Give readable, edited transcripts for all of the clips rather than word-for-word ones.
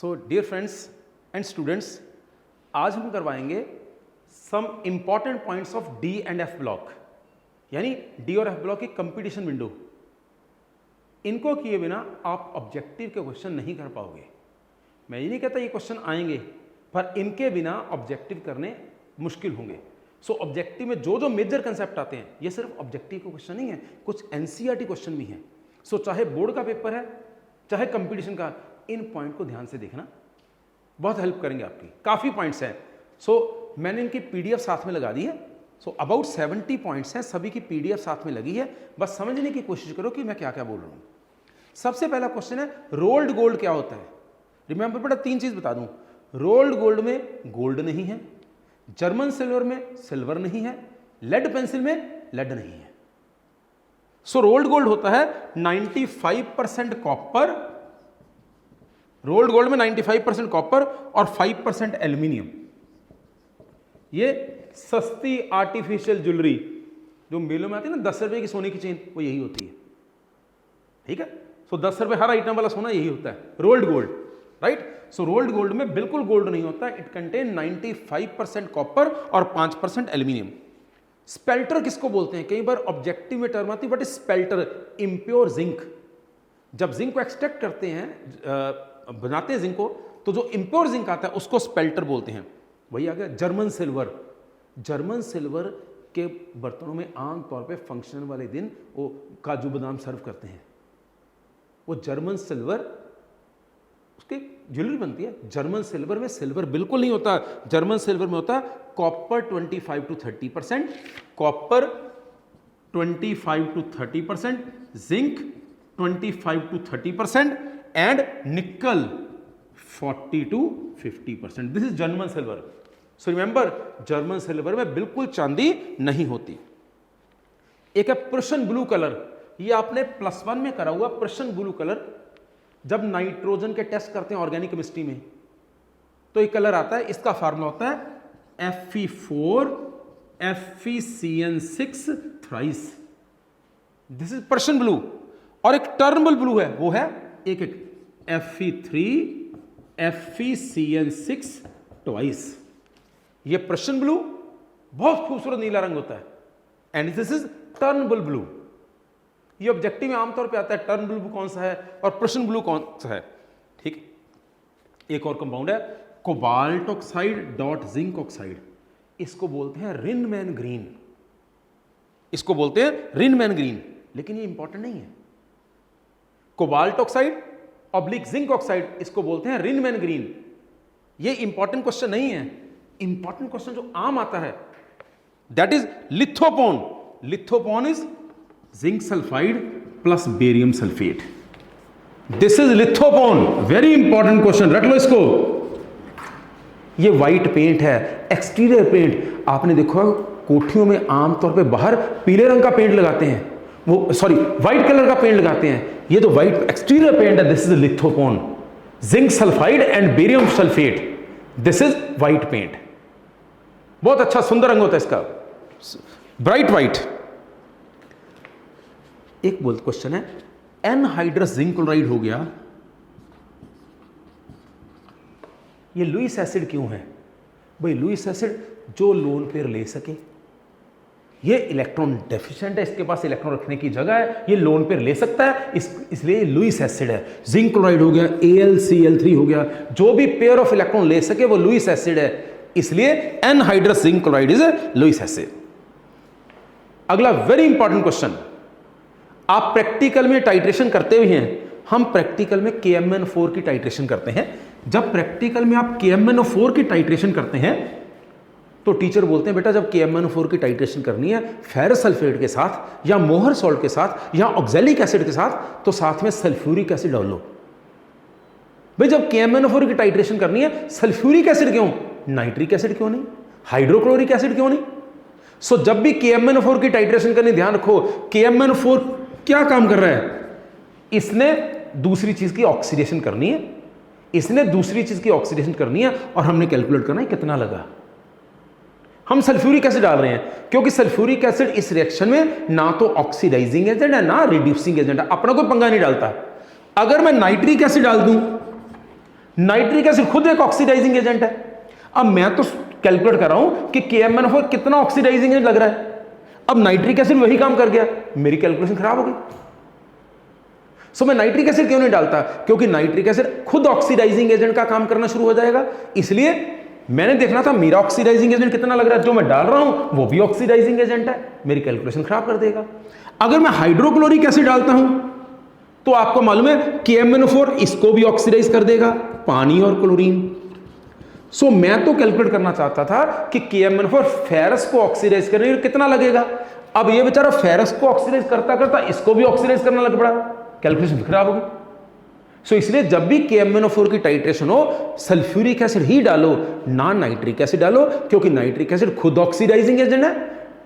So dear friends and students, आज हम करवाएंगे some important points of D and F block, यानी D और एफ ब्लॉक की कंपटीशन विंडो। इनको किए बिना आप ऑब्जेक्टिव के क्वेश्चन नहीं कर पाओगे। मैं ये नहीं कहता ये क्वेश्चन आएंगे, पर इनके बिना ऑब्जेक्टिव करने मुश्किल होंगे। सो ऑब्जेक्टिव में जो जो मेजर कंसेप्ट आते हैं, ये सिर्फ ऑब्जेक्टिव के क्वेश्चन नहीं है, कुछ एनसीईआरटी क्वेश्चन भी हैं। सो चाहे बोर्ड का पेपर है चाहे कंपटीशन का, इन पॉइंट को ध्यान से देखना, बहुत हेल्प करेंगे आपकी। काफ़ी पॉइंट्स हैं। सो मैंने इनकी पीडीएफ साथ में लगा दी है। सो अबाउट 70 पॉइंट्स हैं, सभी की पीडीएफ साथ में लगी है। बस समझने की कोशिश करो कि मैं क्या क्या बोल रहा हूँ। सबसे पहला क्वेश्चन है रोल्ड गोल्ड क्या होता है। रिमेंबर बेटा, 3 चीज बता दूं। रोल्ड गोल्ड में गोल्ड नहीं है, जर्मन सिल्वर में सिल्वर नहीं है, लेड पेंसिल में लेड नहीं है। सो रोल्ड गोल्ड होता है 95% कॉपर। रोल्ड गोल्ड में 95% कॉपर और 5% एल्यूमिनियम। ये सस्ती आर्टिफिशियल ज्वेलरी जो मेलों में आती है ना, 10 रुपए की सोने की चेन, वो यही होती है। ठीक है। सो 10 रुपए हर आइटम वाला सोना यही होता है, रोल्ड गोल्ड, राइट। सो रोल्ड गोल्ड में बिल्कुल गोल्ड नहीं होता। इट कंटेन 95% कॉपर और 5% एल्यूमिनियम। स्पेल्टर किसको बोलते हैं? कई बार ऑब्जेक्टिव में टर्म आती है, बट स्पेल्टर इम्प्योर जिंक। जब जिंक को एक्सट्रैक्ट करते हैं, बनाते हैं जिंक को, तो जो इम्प्योर जिंक आता है उसको स्पेल्टर बोलते हैं। वही आ गया जर्मन सिल्वर। जर्मन सिल्वर के बर्तनों में आमतौर पे फंक्शन वाले दिन वो काजू बादाम सर्व करते हैं। वो जर्मन सिल्वर, उसकी ज्वेलरी बनती है। जर्मन सिल्वर में सिल्वर बिल्कुल नहीं होता। जर्मन सिल्वर में होता है copper 25 to 30%, copper 25 to 30%, zinc 25 to 30% and निकल 40 to 50%। This is German silver. So remember, German silver में बिल्कुल चांदी नहीं होती। एक है प्रुशियन ब्लू कलर। ये आपने +1 में करा हुआ प्रुशियन ब्लू कलर। जब नाइट्रोजन के टेस्ट करते हैं ऑर्गेनिक केमिस्ट्री में, तो एक कलर आता है, इसका फार्मूला होता है Fe4 FeCN6 thrice. This is Prussian blue. और एक टर्नबल ब्लू है, वो है एक Fe3 FeCN6 ट्वाइस। ये प्रुशियन ब्लू बहुत खूबसूरत नीला रंग होता है, एंड दिस इज टर्नबल ब्लू। ये ऑब्जेक्टिव में आमतौर पे आता है टर्न ब्लू कौन सा है और प्रुशियन ब्लू कौन सा है। ठीक है। एक और कंपाउंड है cobalt oxide dot zinc oxide. इसको बोलते हैं रिनमैन ग्रीन। इसको बोलते हैं रिनमैन ग्रीन, लेकिन ये इंपॉर्टेंट नहीं है। Cobalt oxide oblique zinc oxide, इसको बोलते हैं रिनमैन ग्रीन। ये इंपॉर्टेंट क्वेश्चन नहीं है। इंपॉर्टेंट क्वेश्चन जो आम आता है, that is lithopone. Lithopone is zinc sulphide plus barium sulphate. This is lithopone. Very important question, रट लो इसको। ये व्हाइट पेंट है, एक्सटीरियर पेंट। आपने देखा कोठियों में आमतौर पे बाहर पीले रंग का पेंट लगाते हैं, वो सॉरी व्हाइट कलर का पेंट लगाते हैं। ये जो व्हाइट एक्सटीरियर पेंट है, this is lithopone. Zinc sulphide and barium sulphate, this is white paint. बहुत अच्छा सुंदर रंग होता है इसका, ब्राइट व्हाइट। एक बोल क्वेश्चन है, एनहाइड्रस जिंक क्लोराइड हो गया, ये लुईस एसिड क्यों है? भाई लुईस एसिड जो लोन पेयर ले सके, ये इलेक्ट्रॉन डेफिशिएंट है, इसके पास इलेक्ट्रॉन रखने की जगह है, ये लोन पेयर ले सकता है, इसलिए लुईस एसिड है। जिंक क्लोराइड हो गया, AlCl3 हो गया, जो भी पेयर ऑफ इलेक्ट्रॉन ले सके वो लुईस एसिड है, इसलिए anhydrous zinc chloride is Lewis acid. अगला वेरी इंपॉर्टेंट क्वेश्चन, आप प्रैक्टिकल में टाइट्रेशन करते हुए हैं। हम प्रैक्टिकल में KMnO4 की टाइट्रेशन करते हैं। जब प्रैक्टिकल में आप KMnO4 की टाइट्रेशन करते हैं, तो टीचर बोलते हैं बेटा जब KMnO4 की टाइट्रेशन करनी है फेरस सल्फेट के साथ या मोहर सॉल्ट के साथ या ऑक्सैलिक एसिड के साथ, तो साथ में सल्फ्यूरिक एसिड डाल लो। भाई जब KMnO4 की टाइट्रेशन करनी है, सल्फ्यूरिक एसिड क्यों, नाइट्रिक एसिड क्यों नहीं, हाइड्रोक्लोरिक एसिड क्यों नहीं? सो जब भी KMnO4 की टाइट्रेशन करनी, ध्यान रखो KMnO4 क्या काम कर रहा है? इसने दूसरी चीज की ऑक्सीडेशन करनी है, इसने दूसरी चीज की ऑक्सीडेशन करनी है, और हमने कैलकुलेट करना है कितना लगा। हम सल्फ्यूरिक एसिड डाल रहे हैं क्योंकि सल्फ्यूरिक एसिड इस रिएक्शन में ना तो ऑक्सीडाइजिंग एजेंट है ना रिड्यूसिंग एजेंट है, अपना कोई पंगा नहीं डालता। अगर मैं नाइट्रिक एसिड डाल दूं नाइट्रिक एसिड खुद एक ऑक्सीडाइजिंग एजेंट है। अब मैं तो कैलकुलेट कर रहा हूं कि KMnO4 कितना ऑक्सीडाइजिंग एजेंट लग रहा है। अब नाइट्रिक एसिड वही काम कर गया, मेरी कैलकुलेशन खराब हो गई। सो मैं नाइट्रिक एसिड क्यों नहीं डालता? क्योंकि नाइट्रिक एसिड खुद ऑक्सीडाइजिंग एजेंट का काम करना शुरू हो जाएगा। इसलिए मैंने देखना था मेरा ऑक्सीडाइजिंग एजेंट कितना लग रहा है, जो मैं डाल रहा हूं वो भी ऑक्सीडाइजिंग एजेंट है, मेरी कैलकुलेशन खराब कर देगा। अगर मैं हाइड्रोक्लोरिक एसिड डालता हूं तो आपको मालूम है KMnO4 इसको भी ऑक्सीडाइज कर देगा, पानी और क्लोरीन। सो मैं तो कैलकुलेट करना चाहता था कि KMnO4 फेरस को ऑक्सीडाइज करने के लिए कितना लगेगा। अब ये बेचारा फेरस को ऑक्सीडाइज करता करता इसको भी ऑक्सीडाइज करना लग पड़ा, कैलकुलेशन खराब हो गई। सो इसलिए जब भी KMnO4 की टाइट्रेशन हो, सल्फ्यूरिक एसिड ही डालो, ना नाइट्रिक एसिड डालो, क्योंकि नाइट्रिक एसिड खुद ऑक्सीडाइजिंग एजेंट है।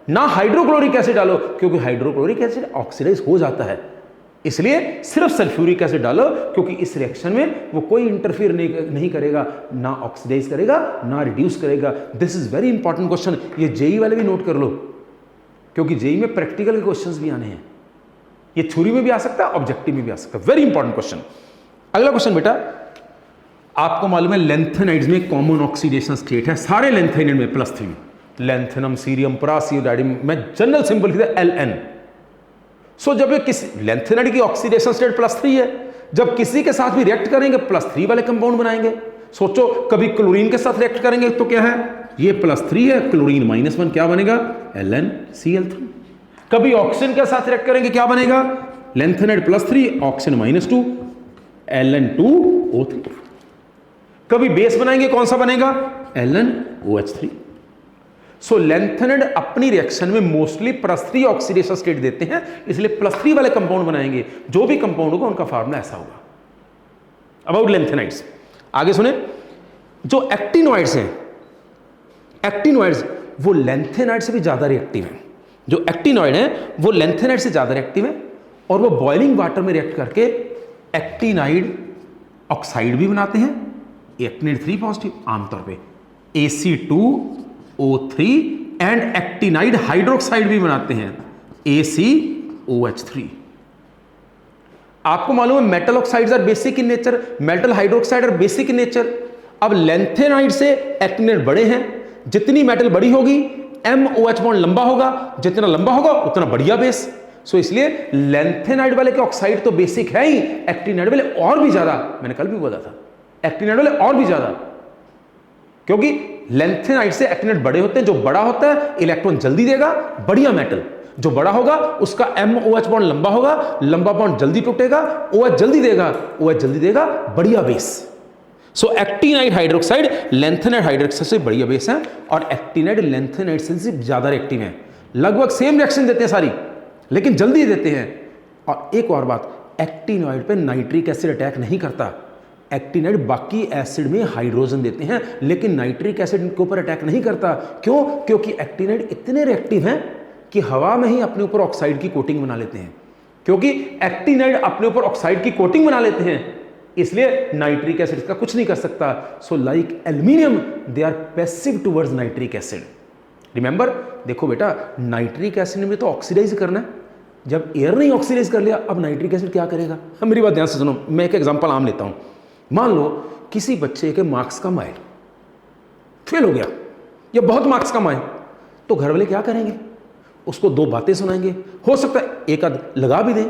ना हाइड्रोक्लोरिक एसिड डालो, क्योंकि हाइड्रोक्लोरिक एसिड ऑक्सीडाइज हो जाता है। इसलिए सिर्फ सल्फ्यूरिक एसिड डालो, क्योंकि इस रिएक्शन में वो कोई इंटरफियर नहीं करेगा, ना ऑक्सीडाइज करेगा ना रिड्यूस करेगा। This is very important question, ये जेई वाले भी नोट कर लो, क्योंकि जेई में प्रैक्टिकल के क्वेश्चंस भी आने हैं। ये थ्योरी में भी आ सकता है, ऑब्जेक्टिव में भी आ सकता है। Very important question. अगला क्वेश्चन बेटा, आपको मालूम है लैंथेनाइड्स में कॉमन ऑक्सीडेशन स्टेट है सारे लैंथेनाइड में +3, लैंथेनम, सीरियम, परासियोडाइडियम में जनरल सिंबल LN। सो जब ये किसी लैंथेनाइड की ऑक्सीडेशन स्टेट +3 है, जब किसी के साथ भी रिएक्ट करेंगे +3 वाले कंपाउंड बनाएंगे। सोचो कभी क्लोरीन के साथ रिएक्ट करेंगे तो क्या है, ये +3 है, क्लोरीन -1, क्या बनेगा LnCl3। कभी ऑक्सीजन के साथ रिएक्ट करेंगे क्या बनेगा, लैंथेनाइड +3, ऑक्सीजन -2, Ln2O3। कभी बेस बनाएंगे कौन सा बनेगा, LnOH3। सो लैंथेनाइड अपनी रिएक्शन में मोस्टली +3 ऑक्सीडेशन स्टेट देते हैं, इसलिए +3 वाले कंपाउंड बनाएंगे। जो भी कंपाउंड होगा उनका फार्मूला ऐसा होगा। अबाउट लैंथेनाइड्स आगे सुने, जो एक्टिनोइड्स हैं, एक्टिनोइड्स वो लैंथेनाइड से भी ज्यादा रिएक्टिव हैं। जो एक्टिनोइड हैं वो लैंथेनाइड से ज्यादा रिएक्टिव है, और वो बॉइलिंग वाटर में रिएक्ट करके एक्टिनाइड ऑक्साइड भी बनाते हैं, एक्टिनाइड 3 पॉजिटिव आमतौर पे AC2O3 एंड एक्टिनाइड हाइड्रोक्साइड भी बनाते हैं, ACOH3। आपको मालूम है metal oxides are basic in nature, metal hydroxide are basic in nature. अब लैंथेनाइड से एक्टिनाइड बड़े हैं, जितनी मेटल बड़ी होगी MOH बॉन्ड लंबा होगा, जितना लंबा होगा उतना बढ़िया बेस। सो इसलिए लैंथेनाइड वाले के ऑक्साइड तो बेसिक है ही, एक्टिनाइड वाले और भी ज्यादा। मैंने कल भी बोला था एक्टिनाइड वाले और भी ज्यादा, क्योंकि लैंथेनाइड से एक्टिनाइड बड़े होते हैं। जो बड़ा होता है इलेक्ट्रॉन जल्दी देगा, बढ़िया मेटल। जो बड़ा होगा उसका MOH बॉन्ड लंबा होगा, लंबा बॉन्ड जल्दी टूटेगा, OH जल्दी देगा, OH जल्दी देगा, बढ़िया बेस। सो एक्टिनाइड हाइड्रोक्साइड लैंथेनाइड हाइड्रोक्साइड से बढ़िया बेस है, और एक्टिनाइड लैंथेनाइड से ज्यादा रिएक्टिव है। लगभग सेम रिएक्शन देते हैं सारी, लेकिन जल्दी देते हैं। और एक और बात, एक्टिनोइड पे नाइट्रिक एसिड अटैक नहीं करता। एक्टिनाइड बाकी एसिड में हाइड्रोजन देते हैं, लेकिन नाइट्रिक एसिड के ऊपर अटैक नहीं करता। क्यों? क्योंकि एक्टिनाइड इतने रिएक्टिव हैं कि हवा में ही अपने ऊपर ऑक्साइड की कोटिंग बना लेते हैं। क्योंकि एक्टिनाइड अपने ऊपर ऑक्साइड की कोटिंग बना लेते हैं, इसलिए नाइट्रिक एसिड इसका कुछ नहीं कर सकता। So like aluminium they are passive towards nitric acid. Remember, देखो बेटा, नाइट्रिक एसिड में तो ऑक्सीडाइज करना है। जब एयर ने ऑक्सीडाइज कर लिया, अब नाइट्रिक एसिड क्या करेगा? हम मेरी बात ध्यान से सुनो, मैं एक एग्जांपल आम लेता हूं। मान लो किसी बच्चे के मार्क्स कम आए, फेल हो गया या बहुत मार्क्स कम आए, तो घर वाले क्या करेंगे? उसको दो बातें सुनाएंगे, हो सकता है एक आध लगा भी दें,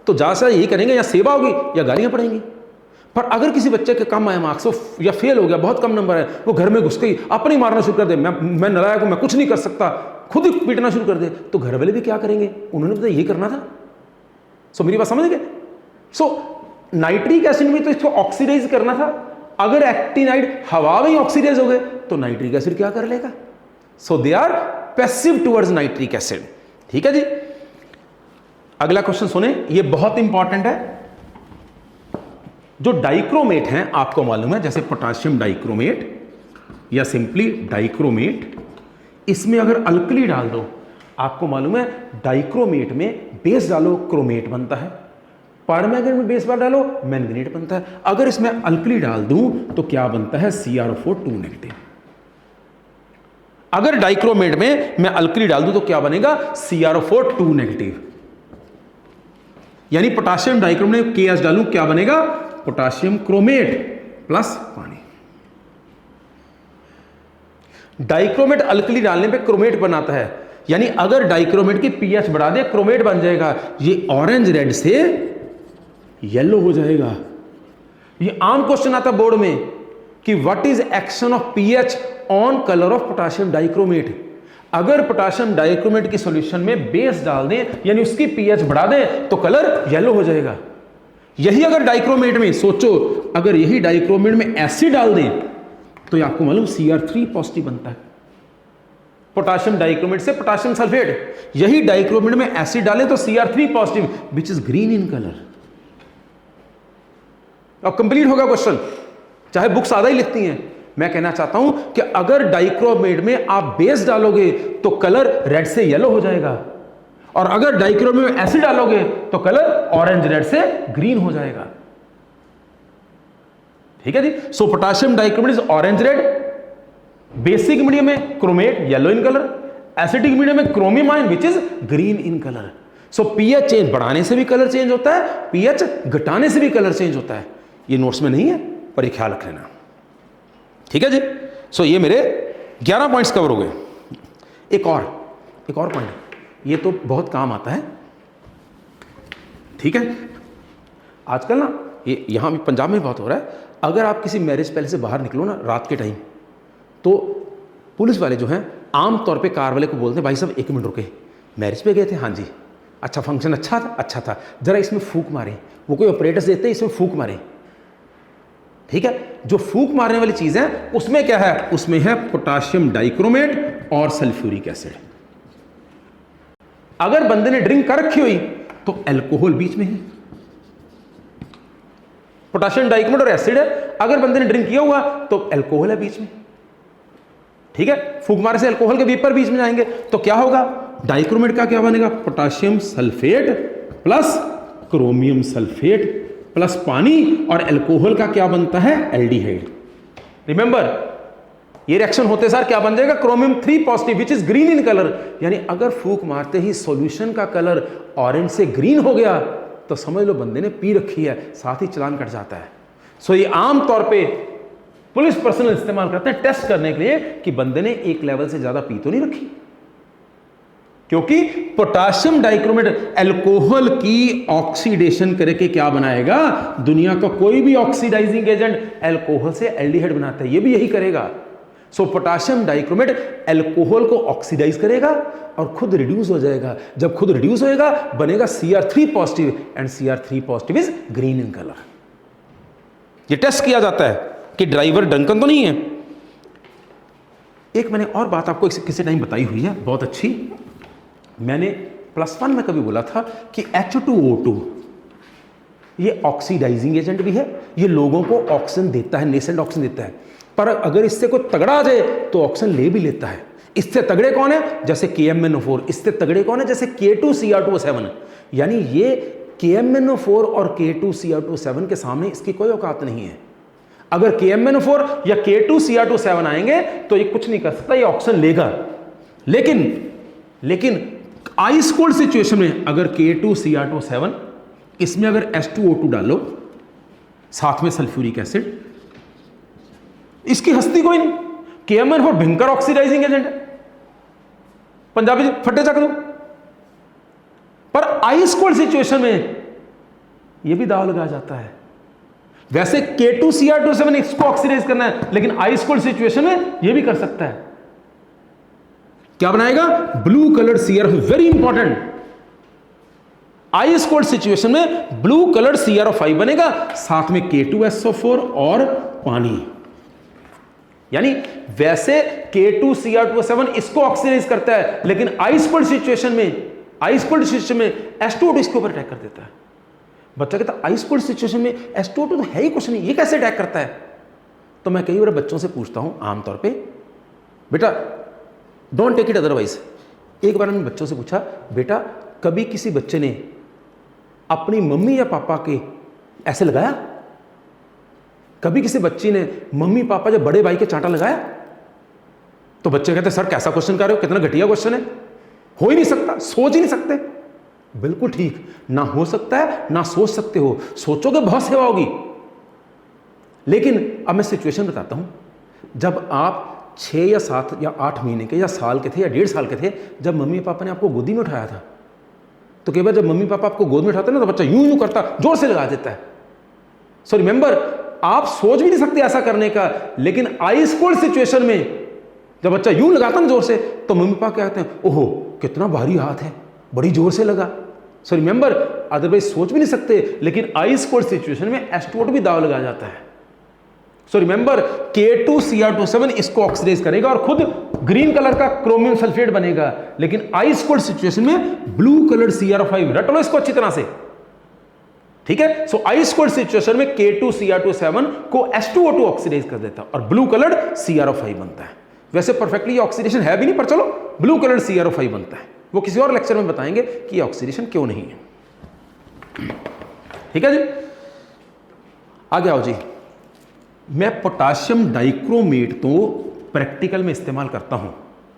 तो ज़्यादा से यही करेंगे, या सेवा होगी या गालियां पड़ेंगी। पर अगर किसी बच्चे के कम आए मार्क्स या फेल हो गया, बहुत कम नंबर है, वो घर में घुस गई, अपने मारना शुरू कर दे, मैं नालायक हूं, मैं कुछ नहीं कर सकता, खुद ही पीटना शुरू कर दे, तो घर वाले भी क्या करेंगे? उन्होंने तो यही करना था। सो मेरी बात समझ गए? सो नाइट्रिक एसिड में तो इसको ऑक्सीडाइज करना था। अगर एक्टिनाइड हवा में ही ऑक्सीडाइज हो गए तो नाइट्रिक एसिड क्या कर लेगा? So they are passive towards nitric acid. ठीक है जी। अगला क्वेश्चन सुने, ये बहुत इंपॉर्टेंट है। जो डाइक्रोमेट हैं, आपको मालूम है, जैसे पोटाशियम डाइक्रोमेट या सिंपली डाइक्रोमेट, इसमें अगर अल्कली डाल दो, आपको मालूम है डाइक्रोमेट में बेस डालो क्रोमेट बनता है, परमैंगनेट में बेस बार डालो मैंगनेट बनता है। अगर इसमें अल्कली डाल दूं तो क्या बनता है? CrO4 2 negative. अगर डाइक्रोमेट में मैं अल्कली डाल दूं तो क्या बनेगा? CrO4 2 negative. यानी पोटाशियम डाइक्रोमेट में KH डालूं, क्या बनेगा? Potassium chromate. प्लस पानी। डाइक्रोमेट अल्कली डालने पे क्रोमेट बनाता है, यानी अगर डाइक्रोमेट की पीएच बढ़ा दे क्रोमेट बन जाएगा। ये ऑरेंज रेड से येलो हो जाएगा। ये आम क्वेश्चन आता बोर्ड में कि what is action of pH on colour of potassium dichromate. अगर पोटेशियम डाइक्रोमेट की सॉल्यूशन में बेस डाल दें यानी उसकी पीएच बढ़ा दें तो कलर येलो हो जाएगा। यही अगर डाइक्रोमेट में सोचो, अगर यही डाइक्रोमेट में एसिड डाल दें तो ये आपको मालूम Cr3 पॉजिटिव बनता है। पोटेशियम डाइक्रोमेट से पोटेशियम सल्फेट, यही डाइक्रोमेट में एसिड डालें तो Cr3 positive which is green in colour. अब कंप्लीट होगा क्वेश्चन, चाहे बुक्स आधा ही लिखती हैं। मैं कहना चाहता हूं कि अगर डाइक्रोमेट में आप बेस डालोगे तो कलर रेड से येलो हो जाएगा, और अगर डाइक्रोमेट में एसिड डालोगे तो कलर ऑरेंज रेड से ग्रीन हो जाएगा। ठीक है जी। So potassium dichromate is orange red, basic medium में chromate yellow in colour, acidic medium में chromium ion which is green in colour. So pH change बढ़ाने से भी कलर चेंज होता है, पीएच घटाने से भी कलर चेंज होता है। ये नोट्स में नहीं है पर ये ख्याल रख लेना। ठीक है जी। सो ये मेरे 11 पॉइंट्स कवर हो गए। एक और पॉइंट, ये तो बहुत काम आता है। ठीक है, आजकल ना ये यहां भी पंजाब में बहुत हो रहा है। अगर आप किसी मैरिज पैलेस से बाहर निकलो ना रात के टाइम, तो पुलिस वाले जो हैं आमतौर पे कार वाले को बोलते हैं भाई साहब 1 मिनट रुके, मैरिज पे गए थे, हाँ जी, अच्छा फंक्शन अच्छा था, जरा इसमें फूंक मारें। वो कोई ऑपरेटर्स देते हैं, इसमें फूंक मारें। ठीक है, जो फूंक मारने वाली चीज है उसमें क्या है, उसमें है पोटेशियम डाइक्रोमेट और सल्फ्यूरिक एसिड। अगर बंदे ने ड्रिंक कर रखी हुई तो अल्कोहल बीच में है, पोटेशियम डाइक्रोमेट और एसिड है। अगर बंदे ने ड्रिंक किया हुआ तो अल्कोहल है बीच में। ठीक है, फूंक मारने से अल्कोहल के वेपर बीच में जाएंगे तो क्या होगा, डाइक्रोमेट का क्या बनेगा, potassium sulphate plus chromium sulphate plus पानी, और अल्कोहल का क्या बनता है, एल्डिहाइड। रिमेंबर, ये रिएक्शन होते सार क्या बन जाएगा, chromium 3 positive which is green in colour. यानी अगर फूंक मारते ही सॉल्यूशन का कलर ऑरेंज से ग्रीन हो गया तो समझ लो बंदे ने पी रखी है, साथ ही चालान कट जाता है। सो ये आम तौर पे पुलिस पर्सनल इस्तेमाल करते हैं टेस्ट करने के लिए कि बंदे ने एक लेवल से ज्यादा पी तो नहीं रखी, क्योंकि पोटेशियम डाइक्रोमेट अल्कोहल की ऑक्सीडेशन करके क्या बनाएगा, दुनिया का कोई भी ऑक्सीडाइजिंग एजेंट अल्कोहल से एल्डिहाइड बनाता है, ये भी यही करेगा। सो पोटेशियम डाइक्रोमेट अल्कोहल को ऑक्सीडाइज करेगा और खुद रिड्यूस हो जाएगा। जब खुद रिड्यूस होएगा बनेगा Cr3 positive, and Cr3 positive is green in colour. ये टेस्ट किया जाता है कि ड्राइवर ड्रंकन तो नहीं है। एक मैंने और बात आपको किसी टाइम बताई हुई है बहुत अच्छी। मैंने +1 में कभी बोला था कि H2O2 ये ऑक्सीडाइजिंग एजेंट भी है, ये लोगों को ऑक्सीजन देता है, नेसेंट ऑक्सीजन देता है, पर अगर इससे कोई तगड़ा आ जाए तो ऑक्सीजन ले भी लेता है। इससे तगड़े कौन है, जैसे KMnO4। इससे तगड़े कौन है, जैसे K2Cr2O7। यानी ये KMnO4 और K2Cr2O7 के सामने इसकी कोई औकात नहीं है। अगर KMnO4 या K2Cr2O7 आएंगे तो ये कुछ नहीं कर सकता, ये ऑक्सीजन लेगा। लेकिन आइस कोल्ड सिचुएशन में अगर K2Cr2O7 इसमें अगर H2O2 डालो साथ में सल्फ्यूरिक एसिड, इसकी हस्ती कोई नहीं। KMnO4 भयंकर ऑक्सीडाइजिंग एजेंट है, पंजाबी फटे चक दो। पर आइस कोल्ड सिचुएशन में यह भी दाव लगाया जाता है। वैसे K2Cr2O7 इसको ऑक्सीडाइज करना है, लेकिन आइस कोल्ड सिचुएशन में यह भी कर सकता है। क्या बनाएगा, blue coloured CrO, very important. Ice cold situation में ब्लू कलर्ड CrO5 बनेगा, साथ में K2SO4 और पानी। यानी वैसे K2Cr2O7 इसको ऑक्सीडाइज करता है, लेकिन आइस कोल्ड सिचुएशन में H2O2 इसके ऊपर अटैक कर देता है। बच्चा कहता आइस कोल्ड सिचुएशन में H2O2 तो है ही कुछ नहीं, ये कैसे अटैक करता है। तो मैं कई बार बच्चों से पूछता हूं आमतौर पे, बेटा डोंट टेक इट अदरवाइज। एक बार मैंने बच्चों से पूछा, बेटा कभी किसी बच्चे ने अपनी मम्मी या पापा के ऐसे लगाया, कभी किसी बच्ची ने मम्मी पापा या बड़े भाई के चांटा लगाया? तो बच्चे कहते सर कैसा क्वेश्चन कर रहे हो, कितना घटिया क्वेश्चन है, हो ही नहीं सकता, सोच ही नहीं सकते। बिल्कुल ठीक, ना हो सकता है ना सोच सकते हो, सोचोगे बहुत सेवा होगी। लेकिन अब मैं सिचुएशन बताता हूँ, जब आप 6 या 7 या 8 महीने के या साल के थे या 1.5 साल के थे, जब मम्मी पापा ने आपको गोदी में उठाया था, तो कई बार जब मम्मी पापा आपको गोद में उठाते हैं ना, तो बच्चा यूं यूं करता, जोर से लगा देता है। सो रिमेंबर, आप सोच भी नहीं सकते ऐसा करने का, लेकिन आइस कोल्ड सिचुएशन में जब बच्चा यूं लगाता ना जोर से, तो मम्मी पापा कहते हैं ओहो कितना भारी हाथ है, बड़ी जोर से लगा। सो रिमेंबर, अदरवाइज सोच भी नहीं सकते, लेकिन आइस कोल्ड सिचुएशन में H2O भी दाव लगा जाता है। सो रिमेंबर, K2Cr27 इसको ऑक्सीडाइज करेगा और खुद ग्रीन कलर का क्रोमियम सल्फेट बनेगा, लेकिन आइस कोल्ड सिचुएशन में ब्लू कलर Cr5, रट लो इसको अच्छी तरह से, ठीक है। सो आइस कोल्ड सिचुएशन में K2Cr27 को H2O2 ऑक्सीडाइज कर देता है और ब्लू कलर Cr5 बनता है। वैसे परफेक्टली ये ऑक्सीडेशन है भी नहीं, पर चलो ब्लू कलर Cr5 बनता है, वो किसी और लेक्चर में बताएंगे कि ये ऑक्सीडेशन क्यों नहीं है, ठीक है जी। आगे आओ जी। मैं पोटाशियम डाइक्रोमेट तो प्रैक्टिकल में इस्तेमाल करता हूं,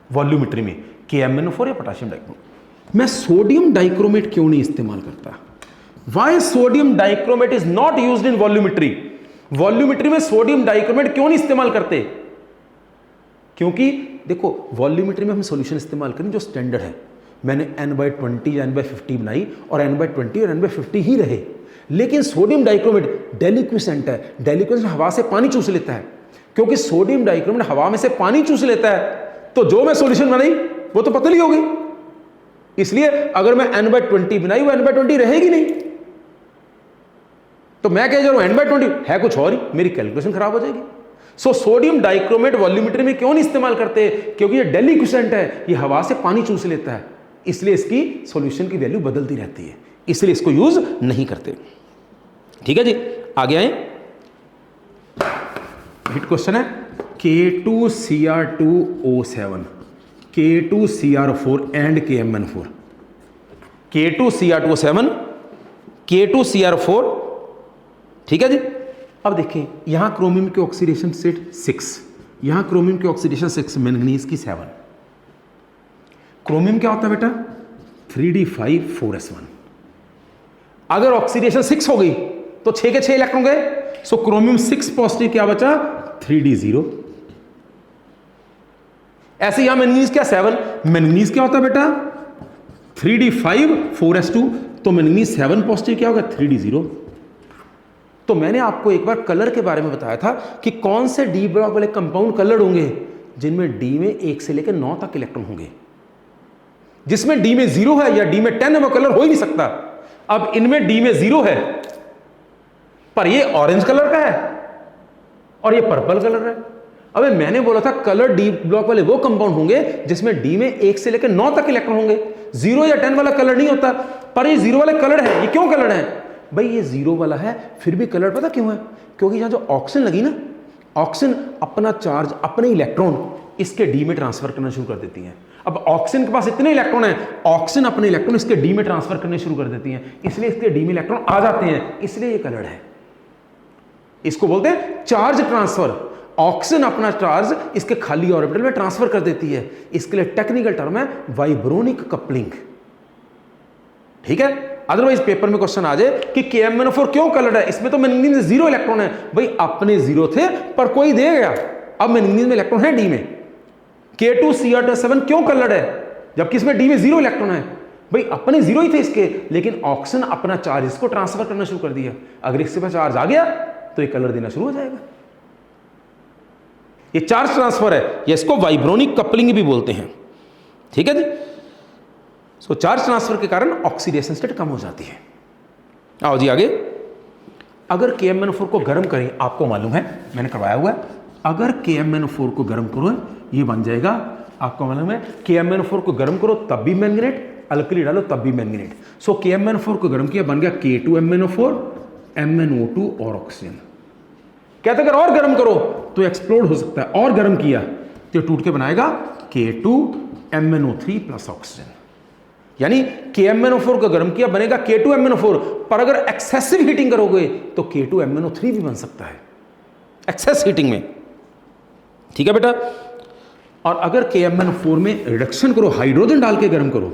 वॉल्यूमेट्री में KMnO4 या पोटाशियम डाइक्रोमेट। मैं सोडियम डाइक्रोमेट क्यों नहीं इस्तेमाल करता? Why sodium dichromate is not used in volumetry? Volumetry में सोडियम डाइक्रोमेट क्यों नहीं इस्तेमाल करते? क्योंकि देखो, वॉल्यूमेट्री में हम सॉल्यूशन इस्तेमाल करें जो स्टैंडर्ड है। मैंने N/20 या N/50 बनाई और N/20 और N/50 ही रहे, लेकिन सोडियम डाइक्रोमेट डेलिक्विसेंट है। डेलिक्विसेंट हवा से पानी चूस लेता है, क्योंकि सोडियम डाइक्रोमेट हवा में से पानी चूस लेता है, तो जो मैं सॉल्यूशन बनाई वो तो पतली होगी, इसलिए अगर मैं N/20 बनाई वो N/20 रहेगी नहीं। तो मैं कह जा रहा हूं N/20 है कुछ और ही, मेरी कैलकुलेशन खराब हो जाएगी। सो सोडियम डाइक्रोमेट वॉल्यूमेट्री में क्यों नहीं इस्तेमाल करते? क्योंकि ये डेलिक्विसेंट है, ये हवा से पानी चूस लेता है, इसलिए इसकी सॉल्यूशन की वैल्यू बदलती रहती है, इसलिए इसको यूज नहीं करते, ठीक है जी। आगे आए, हिट क्वेश्चन है K2Cr2O7, K2Cr4 and KMnO4। K2Cr2O7, K2Cr4, ठीक है जी। अब देखें, यहां क्रोमियम की ऑक्सीडेशन स्टेट 6, यहां क्रोमियम की ऑक्सीडेशन 6, मैंगनीज की 7। क्रोमियम क्या होता है बेटा? 3d5 4s1। अगर ऑक्सीडेशन 6 हो गई तो 6 के 6 इलेक्ट्रॉन गए, सो क्रोमियम 6 पॉजिटिव क्या बचा? 3d0। ऐसे यहां मैंगनीज क्या? 7। मैंगनीज क्या होता है बेटा? 3d5 4s2, तो मैंगनीज 7 पॉजिटिव क्या होगा? 3d0। तो मैंने आपको एक बार कलर के बारे में बताया था कि कौन से डी ब्लॉक वाले कंपाउंड कलर होंगे जिनमें डी में 1 से लेकर 9 तक इलेक्ट्रॉन होंगे। जिसमें डी में 0 है या डी में 10 है वो कलर हो ही नहीं सकता। अब इनमें डी में 0 है, पर ये ऑरेंज कलर का है और ये पर्पल कलर है। अब मैंने बोला था कलर डी ब्लॉक वाले वो कंपाउंड होंगे जिसमें डी में 1 से लेकर 9 तक इलेक्ट्रॉन होंगे। 0 या 10 वाला कलर नहीं होता, पर ये 0 वाले कलर है। ये क्यों कलर है भाई? ये 0 वाला है फिर भी कलर पता क्यों है? क्योंकि यहां जो ऑक्सीजन लगी ना, ऑक्सीजन अपना चार्ज, अपने इलेक्ट्रॉन इसके डी में ट्रांसफर करना शुरू कर देती है। अब ऑक्सीजन के पास इतने इलेक्ट्रॉन हैं, ऑक्सीजन अपने इलेक्ट्रॉन इसके डी में ट्रांसफर करने शुरू कर देती हैं, इसलिए इसके डी में इलेक्ट्रॉन आ जाते हैं, इसलिए ये कलर है। इसको बोलते हैं चार्ज ट्रांसफर। ऑक्सीजन अपना चार्ज इसके खाली ऑर्बिटल में ट्रांसफर कर देती है, इसके लिए टेक्निकल टर्म है वाइब्रोनिक कपलिंग, ठीक है। अदरवाइज पेपर में क्वेश्चन आ जाए कि KMnO4 क्यों कलर्ड है, इसमें तो मैंगनीज में 0 इलेक्ट्रॉन है। भाई अपने 0 थे पर कोई दे गया, अब मैंगनीज में इलेक्ट्रॉन है डी में। K2Cr7 क्यों कलर्ड है जबकि इसमें डी में 0 इलेक्ट्रॉन है? भाई अपने 0 ही थे इसके, लेकिन ऑक्सीजन अपना चार्ज इसको ट्रांसफर करना शुरू कर दिया। अगर इसके पास चार्ज आ गया तो ये कलर देना शुरू हो जाएगा। ये चार्ज ट्रांसफर है, या इसको वाइब्रोनिक कपलिंग भी बोलते हैं, ठीक है जी। सो चार्ज ट्रांसफर के कारण ऑक्सीडेशन स्टेट कम हो जाती है। आओ जी आगे। अगर KMnO4 को गर्म करें, आपको मालूम है मैंने करवाया हुआ है, अगर KMnO4 को गर्म करो ये बन जाएगा, आपको मालूम है KMnO4 को गर्म करो तब भी मैंगनेट, अल्कली डालो तब भी मैंगनेट। सो KMnO4 को गर्म किया, बन गया K2MnO4, MnO2 और ऑक्सीजन। कहते अगर और गर्म करो तो एक्सप्लोड हो सकता है, और गर्म किया तो टूट के बनाएगा K2MnO3 प्लस ऑक्सीजन। यानी KMnO4 को गर्म किया बनेगा K2MnO4, पर अगर एक्सेसिव हीटिंग करोगे तो K2MnO3 भी बन सकता है एक्सेस हीटिंग में, ठीक है बेटा। और अगर KMnO4 में रिडक्शन करो, हाइड्रोजन डाल के गर्म करो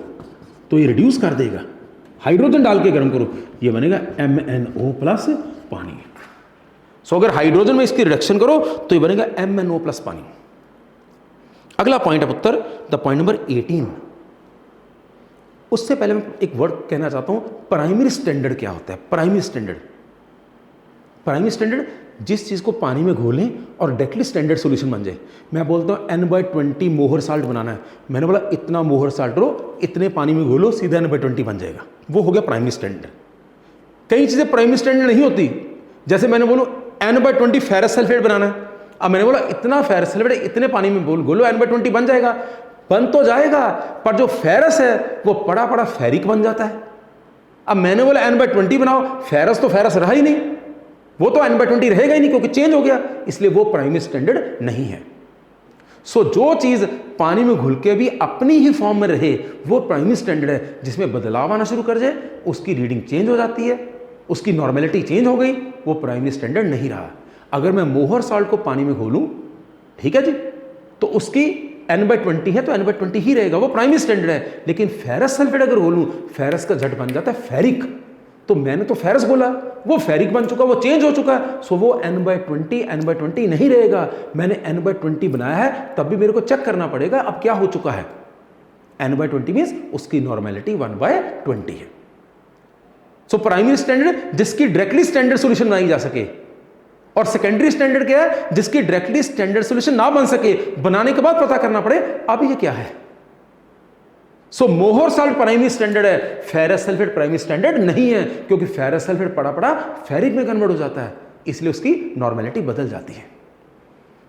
तो ये रिड्यूस कर देगा। हाइड्रोजन डाल के गर्म करो, ये बनेगा MnO प्लस पानी। सो अगर हाइड्रोजन में इसकी रिडक्शन करो तो ये बनेगा MnO प्लस पानी। अगला पॉइंट है पुत्र, द पॉइंट नंबर 18। उससे पहले मैं एक वर्ड कहना चाहता हूं, प्राइमरी स्टैंडर्ड क्या होता है। प्राइमरी स्टैंडर्ड, प्राइमरी स्टैंडर्ड जिस चीज को पानी में घोलें और डायरेक्टली स्टैंडर्ड सॉल्यूशन बन जाए। मैं बोलता हूं N/20 मोहर साल्ट बनाना है, मैंने बोला इतना मोहर साल्ट लो, इतने पानी में घोलो, सीधा N/20 बन जाएगा, वो हो गया प्राइमरी स्टैंडर्ड। कई चीजें प्राइमरी स्टैंडर्ड नहीं होती, जैसे मैंने बोलो N/20 फेरस सल्फेट बनाना है, अब मैंने बोला इतना फेरस सल्फेट इतने पानी में घोलो N/20 बन जाएगा, बन तो जाएगा, पर जो फेरस है वो पड़ा पड़ा फेरिक बन जाता है। अब मैंने बोला N/20 बनाओ, फेरस तो फेरस रहा ही नहीं, वो तो N/20 रहेगा ही नहीं क्योंकि चेंज हो गया, इसलिए वो प्राइमरी स्टैंडर्ड नहीं है। सो जो चीज पानी में घुल के भी अपनी ही फॉर्म में रहे वो प्राइमरी स्टैंडर्ड है। जिसमें बदलाव आना शुरू कर जाए, उसकी रीडिंग चेंज हो जाती है, उसकी नॉर्मेलिटी चेंज हो गई, वो प्राइमरी स्टैंडर्ड नहीं रहा। अगर मैं मोहर साल्ट को पानी में घोलूं, ठीक है जी, तो उसकी N/20 है तो N/20 ही रहेगा, वो प्राइमरी स्टैंडर्ड है। लेकिन फेरस सल्फेट अगर घोलूं, फेरस का झट बन जाता है फेरिक, तो मैंने तो फेरस बोला, वो फेरिक बन चुका, वो चेंज हो चुका, सो वो N/20 नहीं रहेगा। मैंने N/20 बनाया है, तब भी मेरे को चेक करना पड़ेगा अब क्या हो चुका है। N/20 मींस उसकी नॉर्मेलिटी 1/20 है। सो प्राइमरी स्टैंडर्ड जिसकी डायरेक्टली स्टैंडर्ड सॉल्यूशन बनाई जा सके, और सेकेंडरी स्टैंडर्ड क्या है, जिसकी डायरेक्टली स्टैंडर्ड सॉल्यूशन ना बन सके, बनाने के बाद पता करना पड़े अब ये क्या है। सो मोहर साल्ट प्राइमरी स्टैंडर्ड है, फेरस सल्फेट प्राइमरी स्टैंडर्ड नहीं है, क्योंकि फेरस सल्फेट पड़ा पड़ा फेरिक में कन्वर्ट हो जाता है, इसलिए उसकी नॉर्मेलिटी बदल जाती है।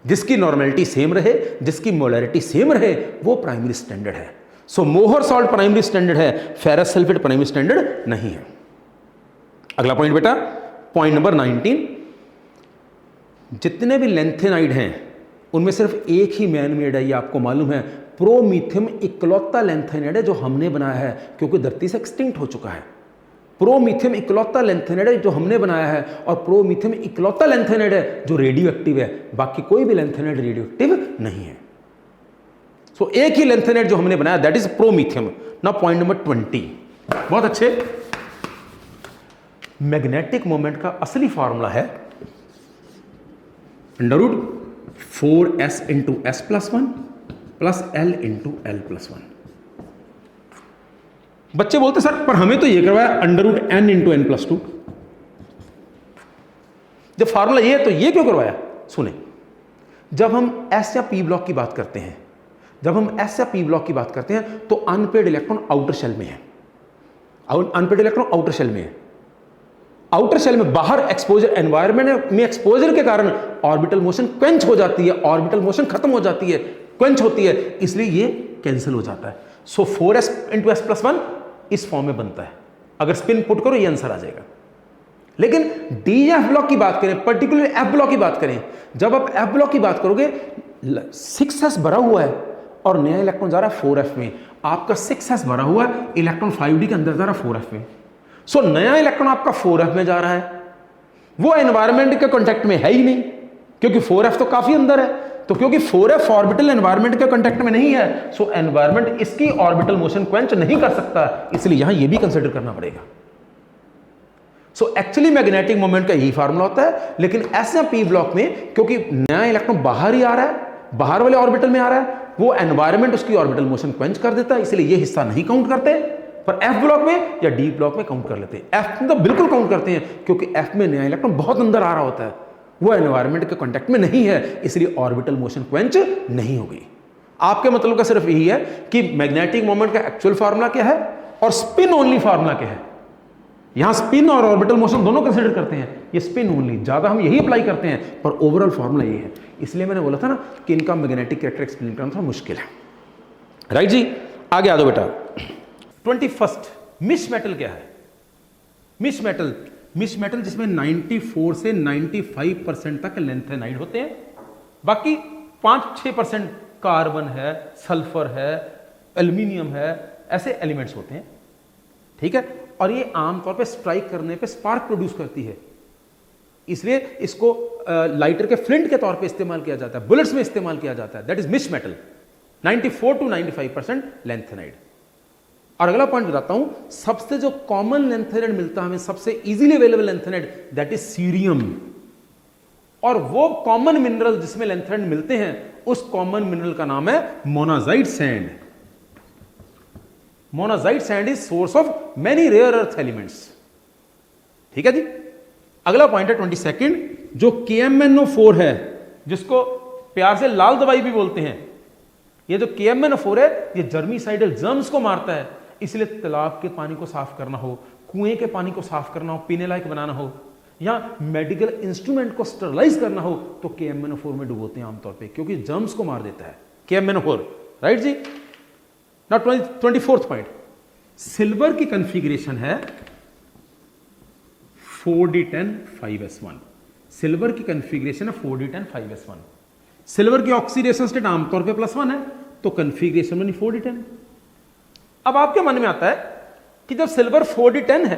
जिसकी नॉर्मेलिटी सेम रहे, जिसकी मोलैरिटी सेम रहे, वो प्राइमरी स्टैंडर्ड है। सो मोहर साल्ट प्राइमरी स्टैंडर्ड है, फेरस सल्फेट प्राइमरी स्टैंडर्ड नहीं है। अगला पॉइंट बेटा, पॉइंट नंबर 19। जितने भी लेंथेनाइड हैं उनमें सिर्फ एक ही मैन मेड है, ये आपको मालूम है। प्रोमीथियम इकलौता लेंथेनाइड है जो हमने बनाया है, क्योंकि धरती से एक्सटिंक्ट हो चुका है। प्रोमीथियम इकलौता लेंथेनाइड है जो हमने बनाया है, और प्रोमीथियम इकलौता लेंथेनाइड है जो रेडियो एक्टिव है, बाकी कोई भी लेंथेनाइड रेडियो एक्टिव नहीं है। सो एक ही लेंथेनाइड जो हमने बनाया, that is promethium. Now point number 20, बहुत अच्छे। मैग्नेटिक मोमेंट का असली फॉर्मूला है √4s × s+1 plus l × l+1। बच्चे बोलते सर पर हमें तो ये करवाया √n × n+2। जब फार्मूला ये है तो ये क्यों करवाया? सुने, जब हम s या p ब्लॉक की बात करते हैं, जब हम s या p ब्लॉक की बात करते हैं तो अनपेड इलेक्ट्रॉन आउटर शेल में है, अनपेड इलेक्ट्रॉन आउटर शेल में है। आउटर शेल में बाहर एक्सपोजर, एनवायरनमेंट में एक्सपोजर के कारण ऑर्बिटल मोशन क्वेंच हो जाती है, ऑर्बिटल मोशन खत्म हो जाती है, क्वेंच होती है, इसलिए ये कैंसिल हो जाता है। सो 4s × s+1 इस फॉर्म में बनता है। अगर स्पिन पुट करो ये आंसर आ जाएगा। लेकिन डी या एफ ब्लॉक की बात करें, पर्टिकुलर एफ ब्लॉक की बात करें, जब आप एफ ब्लॉक की बात करोगे 6s भरा हुआ है और नया इलेक्ट्रॉन जा रहा है 4f में, आपका 6s भरा हुआ है, इलेक्ट्रॉन 5d के अंदर जा रहा है 4f में। सो नया इलेक्ट्रॉन आपका 4f में जा रहा है, वो एनवायरनमेंट के कांटेक्ट में है ही नहीं, क्योंकि 4f तो काफी अंदर है। तो क्योंकि 4f ऑर्बिटल एनवायरनमेंट के कांटेक्ट में नहीं है, सो एनवायरनमेंट इसकी ऑर्बिटल मोशन क्वेंच नहीं कर सकता, इसलिए यहां ये भी कंसीडर करना पड़ेगा। सो एक्चुअली मैग्नेटिक मोमेंट का यही फार्मूला होता है। लेकिन एस या पी ब्लॉक में क्योंकि नया इलेक्ट्रॉन बाहर ही आ रहा है, बाहर वाले ऑर्बिटल में आ रहा है, वो एनवायरनमेंट उसकी ऑर्बिटल मोशन क्वेंच कर देता है, इसलिए ये हिस्सा नहीं काउंट करते। पर एफ ब्लॉक में या डी ब्लॉक में काउंट कर लेते हैं। एफ में तो बिल्कुल काउंट करते हैं, क्योंकि एफ में नया इलेक्ट्रॉन बहुत अंदर आ रहा होता है, वो एनवायरनमेंट के कांटेक्ट में नहीं है, इसलिए ऑर्बिटल मोशन क्वेंच नहीं होगी। आपके मतलब का सिर्फ यही है कि मैग्नेटिक मोमेंट का एक्चुअल फार्मूला क्या है और स्पिन ओनली फार्मूला क्या है। यहां स्पिन और ऑर्बिटल मोशन दोनों कंसीडर करते हैं, ये स्पिन ओनली ज्यादा हम यही अप्लाई करते हैं, पर ओवरऑल फार्मूला ये है। इसलिए मैंने बोला था ना कि इनका मैग्नेटिक कैरेक्टर एक्सप्लेन करना थोड़ा मुश्किल है। राइट जी, आगे आ दो बेटा। 21 मिश मेटल क्या है? मिश मेटल जिसमें 94 से 95% तक लेंथेनाइड होते हैं, बाकी 5-6% कार्बन है, सल्फर है, एल्यूमिनियम है, ऐसे एलिमेंट्स होते हैं, ठीक है। और ये आमतौर पे स्ट्राइक करने पे स्पार्क प्रोड्यूस करती है, इसलिए इसको लाइटर के फ्लिंट के तौर पे इस्तेमाल किया जाता है, बुलेट्स में इस्तेमाल किया जाता है। That is mish metal, 94 to 95% lanthanide. और अगला पॉइंट बताता हूं, सबसे जो कॉमन लेंथेनाइड मिलता है हमें, सबसे easily available lanthanide, that is cerium. और वो कॉमन मिनरल जिसमें लैंथराइड मिलते हैं उस कॉमन मिनरल का नाम है monazite sand. Monazite sand is source of many rare earth elements. ठीक है जी। अगला पॉइंट है 22, जो KMnO4 है, जिसको प्यार से लाल दवाई भी बोलते हैं। ये जो KMnO4 है ये जर्मीसाइडल जर्म्स को मारता है, इसलिए तालाब के पानी को साफ करना हो, कुएं के पानी को साफ करना हो, पीने लायक बनाना हो, या मेडिकल इंस्ट्रूमेंट को स्टरलाइज करना हो तो KMnO4 में डुबोते हैं आमतौर पे, क्योंकि जर्म्स को मार देता है KMnO4। राइट जी। नाउ 24th पॉइंट, सिल्वर की कॉन्फ़िगरेशन है 4d10 5s1। सिल्वर की कॉन्फ़िगरेशन है 4d10 5s1। सिल्वर की ऑक्सीडेशन स्टेट आमतौर पे +1 है, तो कॉन्फ़िगरेशन बनी 4d10। अब आपके मन में आता है कि जब सिल्वर 4d10 है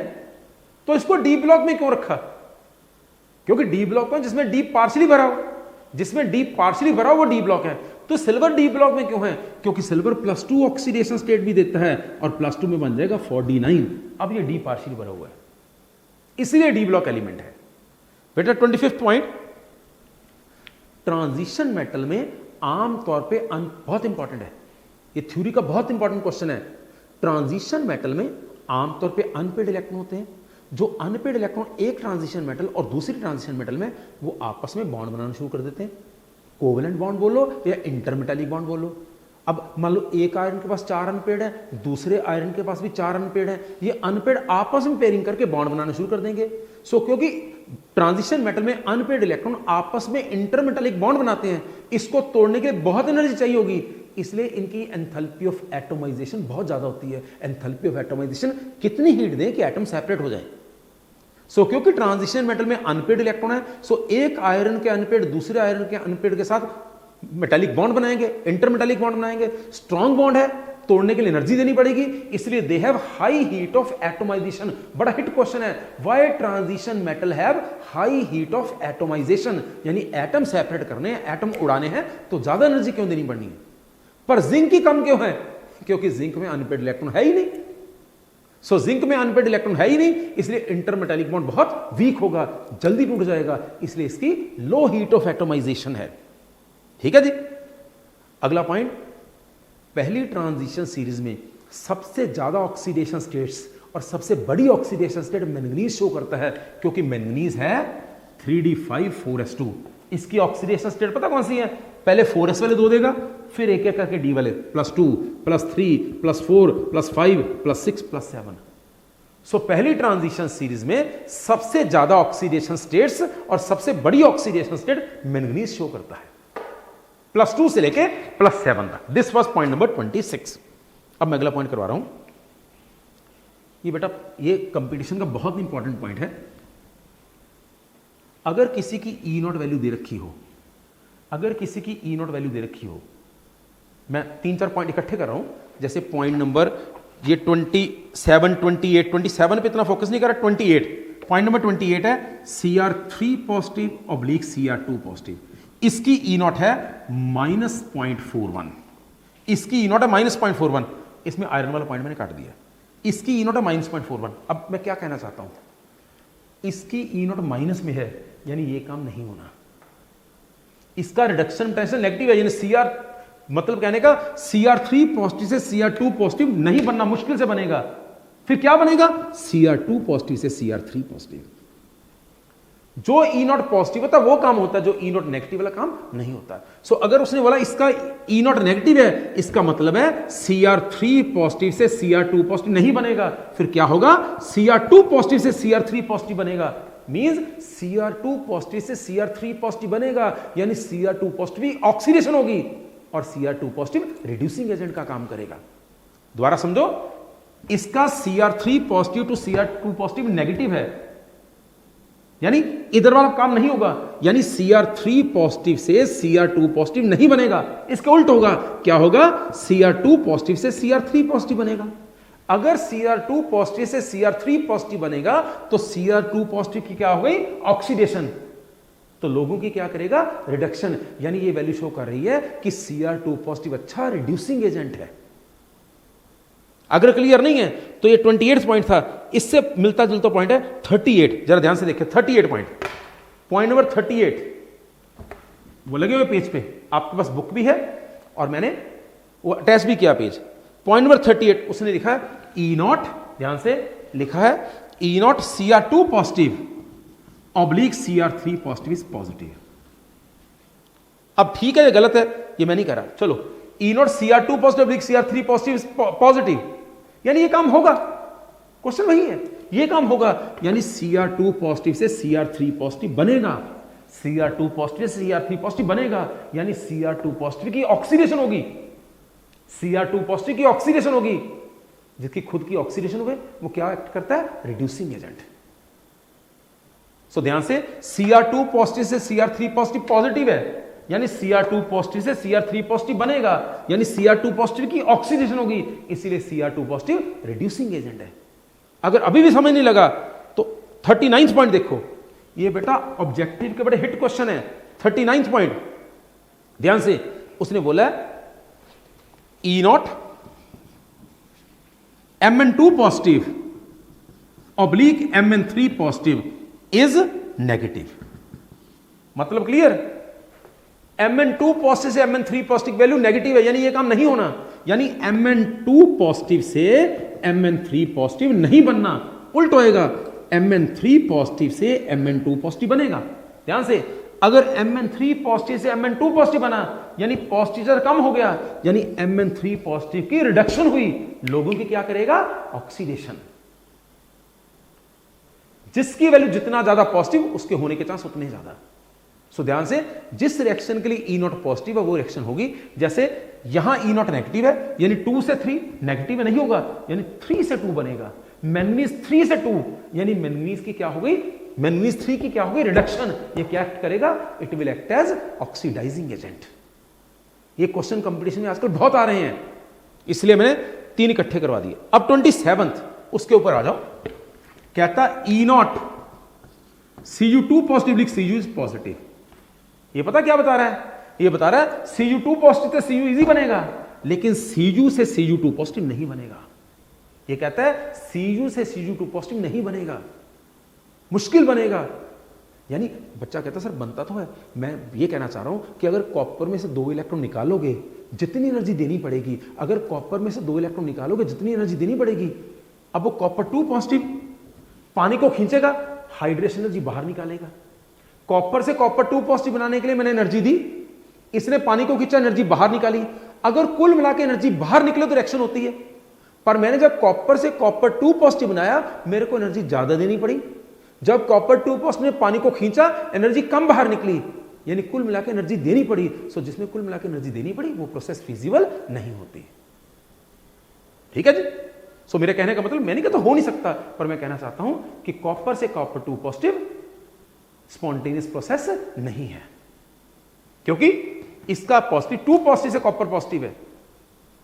तो इसको डी ब्लॉक में क्यों रखा? क्योंकि डी ब्लॉक में जिसमें डी पार्शियली भरा हो, जिसमें डी पार्शियली भरा हो वो डी ब्लॉक है। तो सिल्वर डी ब्लॉक में क्यों है? क्योंकि सिल्वर +2 ऑक्सीडेशन स्टेट भी देता है और +2 में बन जाएगा 4d9। अब ये डी पार्शियली भरा हुआ है, इसलिए डी ब्लॉक एलिमेंट है। बेटा 25th पॉइंट, ट्रांजिशन मेटल में आमतौर पे बहुत इंपॉर्टेंट है, ये थ्योरी का बहुत इंपॉर्टेंट क्वेश्चन है। ट्रांजिशन मेटल में आमतौर पे अनपेड इलेक्ट्रॉन होते हैं। जो अनपेड इलेक्ट्रॉन एक ट्रांजिशन मेटल और दूसरी ट्रांजिशन मेटल में वो आपस में बॉन्ड बनाना शुरू कर देते हैं। कोवेलेंट बॉन्ड बोलो या इंटरमेटालिक बॉन्ड बोलो। अब मान लो एक आयरन के पास 4 अनपेड है, दूसरे आयरन के पास भी 4 अनपेड है, ये अनपेड आपस में पेयरिंग करके बॉन्ड बनाना शुरू कर देंगे। क्योंकि ट्रांजिशन मेटल में अनपेड इलेक्ट्रॉन आपस में इंटरमेटालिक बॉन्ड बनाते हैं, इसको तोड़ने के लिए बहुत एनर्जी चाहिए होगी, इसलिए इनकी एंथैल्पी ऑफ एटोमाइजेशन बहुत ज्यादा होती है। एंथैल्पी ऑफ एटोमाइजेशन कितनी हीट दें कि एटम सेपरेट हो जाए। क्योंकि ट्रांजिशन मेटल में अनपेड इलेक्ट्रॉन है, एक आयरन के अनपेड दूसरे आयरन के अनपेड के साथ मेटालिक बॉन्ड बनाएंगे, इंटरमेटालिक बॉन्ड बनाएंगे। स्ट्रॉन्ग बॉन्ड है, तोड़ने के लिए एनर्जी देनी पड़ेगी, इसलिए they have high heat of atomization. बड़ा हिट क्वेश्चन है, why transition metal have high heat of atomization, यानी एटम सेपरेट करने हैं, एटम उड़ाने हैं, तो ज्यादा एनर्जी क्यों देनी पड़नी है। पर जिंक की कम क्यों है? क्योंकि जिंक में अनपेड इलेक्ट्रॉन है ही नहीं। जिंक में अनपेड इलेक्ट्रॉन है ही नहीं, इसलिए इंटरमेटालिक बॉन्ड बहुत वीक होगा, जल्दी टूट जाएगा, इसलिए इसकी लो हीट ऑफ एटोमाइजेशन है। ठीक है जी। अगला पॉइंट, पहली ट्रांजिशन सीरीज में सबसे ज्यादा ऑक्सीडेशन स्टेट्स और सबसे बड़ी ऑक्सीडेशन स्टेट मैंगनीज शो करता है, क्योंकि मैंगनीज है 3d5 4s2। इसकी ऑक्सीडेशन स्टेट पता कौन सी है? पहले 4s वाले 2 देगा, फिर एक एक करके डी वाले +2 +3 +4 +5 +6 +7। पहली ट्रांजिशन सीरीज में सबसे ज्यादा ऑक्सीडेशन स्टेट्स और सबसे बड़ी ऑक्सीडेशन स्टेट मैंगनीज शो करता है, +2 से लेके +7 तक। This was point number 26। अब मैं अगला पॉइंट करवा रहा हूं। ये बेटा ये कंपटीशन का बहुत इंपॉर्टेंट पॉइंट है। अगर किसी की E0 वैल्यू दे रखी हो, अगर किसी की E0 वैल्यू दे रखी हो, मैं 3-4 पॉइंट इकट्ठे कर रहा हूं। जैसे पॉइंट नंबर ये 27 पे इतना फोकस नहीं कर रहा, 28 पॉइंट नंबर 28 है Cr3 पॉजिटिव / Cr2 पॉजिटिव। इसकी E0 है -0.41, इसकी E0 है -0.41। इसमें आयरन वाला पॉइंट मैंने काट दिया, इसकी E0 है -0.41। अब मैं क्या कहना चाहता हूं, इसकी E0 माइनस में है, यानी ये काम नहीं होना। इसका रिडक्शन पोटेंशियल नेगेटिव है, यानी Cr मतलब कहने का Cr3 पॉजिटिव से Cr2 पॉजिटिव नहीं बनना, मुश्किल से बनेगा। फिर क्या बनेगा? Cr2 पॉजिटिव से Cr3 पॉजिटिव। जो E0 पॉजिटिव होता है वो काम होता है, जो E0 नेगेटिव वाला काम नहीं होता। अगर उसने बोला इसका E0 नेगेटिव है, इसका मतलब है Cr3 पॉजिटिव से Cr2 पॉजिटिव नहीं बनेगा। फिर क्या होगा? Cr2 पॉजिटिव से Cr3 पॉजिटिव बनेगा, मींस Cr2 पॉजिटिव से Cr3 पॉजिटिव बनेगा, यानी Cr2 पॉजिटिव ऑक्सीडेशन होगी और Cr2 पॉजिटिव रिड्यूसिंग एजेंट का काम करेगा। दोबारा समझो, इसका Cr3 positive to Cr2 positive negative है, यानी इधर वाला काम नहीं होगा, यानी Cr3 पॉजिटिव से Cr2 पॉजिटिव नहीं बनेगा। इसका उल्ट होगा, क्या होगा? Cr2 पॉजिटिव से Cr3 पॉजिटिव बनेगा। अगर Cr2 पॉजिटिव से Cr3 पॉजिटिव बनेगा तो Cr2 पॉजिटिव की क्या हो गई? ऑक्सीडेशन। तो लोगों की क्या करेगा? रिडक्शन। यानी ये वैल्यू शो कर रही है कि Cr2 पॉजिटिव अच्छा रिड्यूसिंग एजेंट है। अगर क्लियर नहीं है तो ये 28 पॉइंट था, इससे मिलता जुलता पॉइंट है 38। जरा ध्यान से देखिए 38 पॉइंट नंबर 38। वो लगे हुए पेज पे, आपके पास बुक भी है और मैंने वो अटैच भी किया पेज। पॉइंट नंबर 38 उसने लिखा है ई नॉट, ध्यान से लिखा है E naught Cr2 positive oblique Cr3 positive is positive. अब ठीक है, ये गलत है, ये मैं नहीं कर रहा, चलो E naught Cr2 positive oblique Cr3 positive is positive, यानी ये काम होगा, क्वेश्चन वही है, ये काम होगा, यानी Cr2 पॉजिटिव से Cr3 पॉजिटिव बनेगा, Cr2 पॉजिटिव से Cr3 पॉजिटिव बनेगा, यानी Cr2 पॉजिटिव की ऑक्सीडेशन होगी, Cr2 पॉजिटिव की ऑक्सीडेशन होगी, जिसकी खुद की ऑक्सीडेशन हो गई वो क्या एक्ट करता है, रिड्यूसिंग एजेंट। सो ध्यान से, Cr2 पॉजिटिव से Cr3 पॉजिटिव पॉजिटिव है, यानी Cr2 पॉजिटिव से Cr3 पॉजिटिव बनेगा, यानी Cr2 पॉजिटिव की ऑक्सीडेशन होगी, इसीलिए Cr2 पॉजिटिव रिड्यूसिंग एजेंट है। अगर अभी भी समझ नहीं लगा तो 39 पॉइंट देखो, ये बेटा ऑब्जेक्टिव के बड़े हिट क्वेश्चन है। 39 पॉइंट ध्यान से, उसने बोला E naught Mn2 positive oblique Mn3 positive is negative. मतलब क्लियर, Mn2 पॉजिटिव से Mn3 पॉजिटिव वैल्यू नेगेटिव है, यानी ये काम नहीं होना, यानी Mn2 पॉजिटिव से Mn3 पॉजिटिव नहीं बनना, उल्ट होएगा, Mn3 पॉजिटिव से Mn2 पॉजिटिव बनेगा। ध्यान से, अगर Mn3 पॉजिटिव से Mn2 पॉजिटिव बना, यानी पॉजिटिव कम हो गया, यानी Mn3 पॉजिटिव की रिडक्शन हुई, लोगों की क्या करेगा, ऑक्सीडेशन। जिसकी वैल्यू जितना ज्यादा पॉजिटिव, उसके होने के चांस उतने ज्यादा। सो ध्यान से, जिस रिएक्शन के लिए ई नॉट पॉजिटिव है वो रिएक्शन होगी, जैसे यहां ई नॉट नेगेटिव है, यानी 2 से 3 नेगेटिव नहीं होगा, यानी 3 से 2 बनेगा। मैंगनीज 3 से 2, यानी मैंगनीज की क्या हो गई, मैंगनीज 3 की क्या हो गई, रिडक्शन। ये क्या एक्ट करेगा, it will act as oxidising agent. ये क्वेश्चन कंपटीशन में आजकल बहुत आ रहे हैं, इसलिए मैंने 3 इकट्ठे करवा दिए। अब 27th उसके ऊपर आ जाओ, कहता ई नॉट Cu2 पॉजिटिव लिख Cu इज पॉजिटिव। ये पता क्या बता रहा है, ये बता रहा है Cu2 पॉजिटिव से Cu इजी बनेगा, लेकिन Cu से Cu2 पॉजिटिव नहीं बनेगा। ये कहता है Cu से Cu2 पॉजिटिव नहीं बनेगा, मुश्किल बनेगा। यानी बच्चा कहता सर बनता तो है, मैं ये कहना चाह रहा हूं कि अगर कॉपर में से 2 इलेक्ट्रॉन निकालोगे जितनी एनर्जी देनी पड़ेगी, अगर कॉपर में से 2 इलेक्ट्रॉन निकालोगे जितनी एनर्जी देनी पड़ेगी, अब वो कॉपर 2 पॉजिटिव पानी को खींचेगा, हाइड्रेशन एनर्जी बाहर निकालेगा। कॉपर से कॉपर 2 पॉजिटिव बनाने के लिए मैंने एनर्जी दी, इसने पानी को खींचा, एनर्जी बाहर निकाली। अगर कुल मिला के एनर्जी बाहर निकले तो रिएक्शन होती है, पर मैंने जब कॉपर से कॉपर 2 पॉजिटिव बनाया, मेरे को एनर्जी ज्यादा देनी पड़ी। जब कॉपर 2 पॉजिटिव ने पानी को खींचा, एनर्जी कम बाहर निकली, यानी कुल मिला के एनर्जी देनी पड़ी। सो जिसमें कुल मिला के एनर्जी देनी पड़ी वो प्रोसेस फिजिबल नहीं होती। ठीक है जी। सो मेरे कहने का मतलब, मैं नहीं कहता हो नहीं सकता, पर मैं कहना चाहता हूं कि कॉपर से कॉपर 2 पॉजिटिव स्पॉन्टेनियस प्रोसेस नहीं है, क्योंकि इसका पॉजिटिव 2 पॉजिटिव से कॉपर पॉजिटिव है,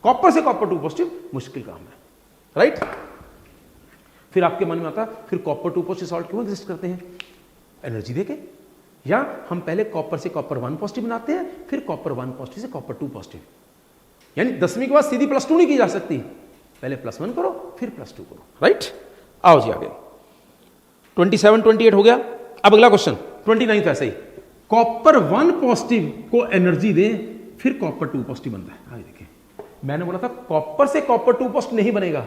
कॉपर से कॉपर 2 पॉजिटिव मुश्किल काम है, राइट। फिर आपके मन में आता, फिर कॉपर 2 पॉजिटिव सॉल्ट क्यों एग्जिस्ट करते हैं, एनर्जी देके, या हम पहले कॉपर से कॉपर 1 पॉजिटिव बनाते हैं, फिर कॉपर 1 पॉजिटिव से कॉपर 2 पॉजिटिव। यानी 10वीं के बाद सीधी +2 नहीं की जा सकती, पहले +1 करो फिर +2 करो, राइट। आओ जी आगे, 27 28 हो गया। अब अगला क्वेश्चन 29 ऐसे ही, कॉपर 1 पॉजिटिव को एनर्जी दें फिर कॉपर 2 पॉजिटिव बनता है। आगे देखिए, मैंने बोला था कॉपर से कॉपर 2 पॉजिटिव नहीं बनेगा,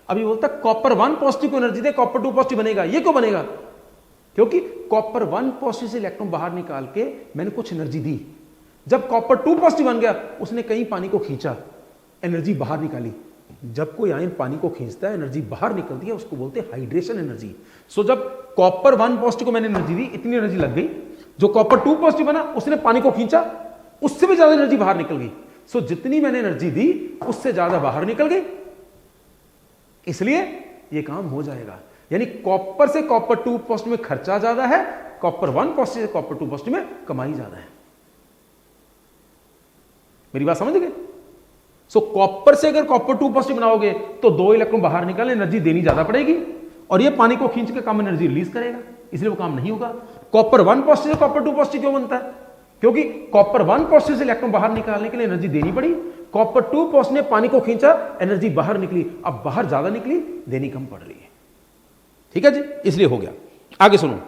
अभी बोलता कॉपर 1 पॉजिटिव को एनर्जी दे कॉपर 2 पॉजिटिव बनेगा। ये क्यों बनेगा, क्योंकि कॉपर 1 पॉजिटिव से इलेक्ट्रॉन बाहर निकाल के मैंने कुछ एनर्जी दी, जब कॉपर 2 पॉजिटिव बन गया उसने कहीं पानी को खींचा, एनर्जी बाहर निकाली। जब कोई आयन पानी को खींचता है, एनर्जी बाहर निकलती है, उसको बोलते हैं हाइड्रेशन एनर्जी। सो जब कॉपर 1 पॉजिटिव को मैंने एनर्जी दी, इतनी एनर्जी लग गई, जो कॉपर 2 पॉजिटिव बना उसने पानी को खींचा, उससे भी ज्यादा एनर्जी बाहर निकल गई। सो जितनी मैंने एनर्जी दी उससे ज्यादा बाहर निकल गई, इसलिए यह काम हो जाएगा। यानी कॉपर से कॉपर 2 पॉजिटिव में खर्चा ज्यादा है, कॉपर 1 पॉजिटिव से कॉपर 2 पॉजिटिव में कमाई ज्यादा है। मेरी बात समझ गए। सो कॉपर से अगर कॉपर 2 पॉजिटिव बनाओगे तो 2 इलेक्ट्रॉन बाहर निकालने, एनर्जी देनी ज्यादा पड़ेगी, और ये पानी को खींच के कम एनर्जी रिलीज करेगा, इसलिए वो काम नहीं होगा। कॉपर 1 पॉजिटिव से कॉपर 2 पॉजिटिव क्यों बनता है, क्योंकि कॉपर 1 पॉजिटिव से इलेक्ट्रॉन बाहर निकालने के लिए एनर्जी देनी पड़ी, कॉपर 2 पॉजिटिव ने पानी को खींचा, एनर्जी बाहर निकली, अब बाहर ज्यादा निकली, देनी कम पड़ रही है। ठीक है जी, इसलिए हो गया। आगे सुनो,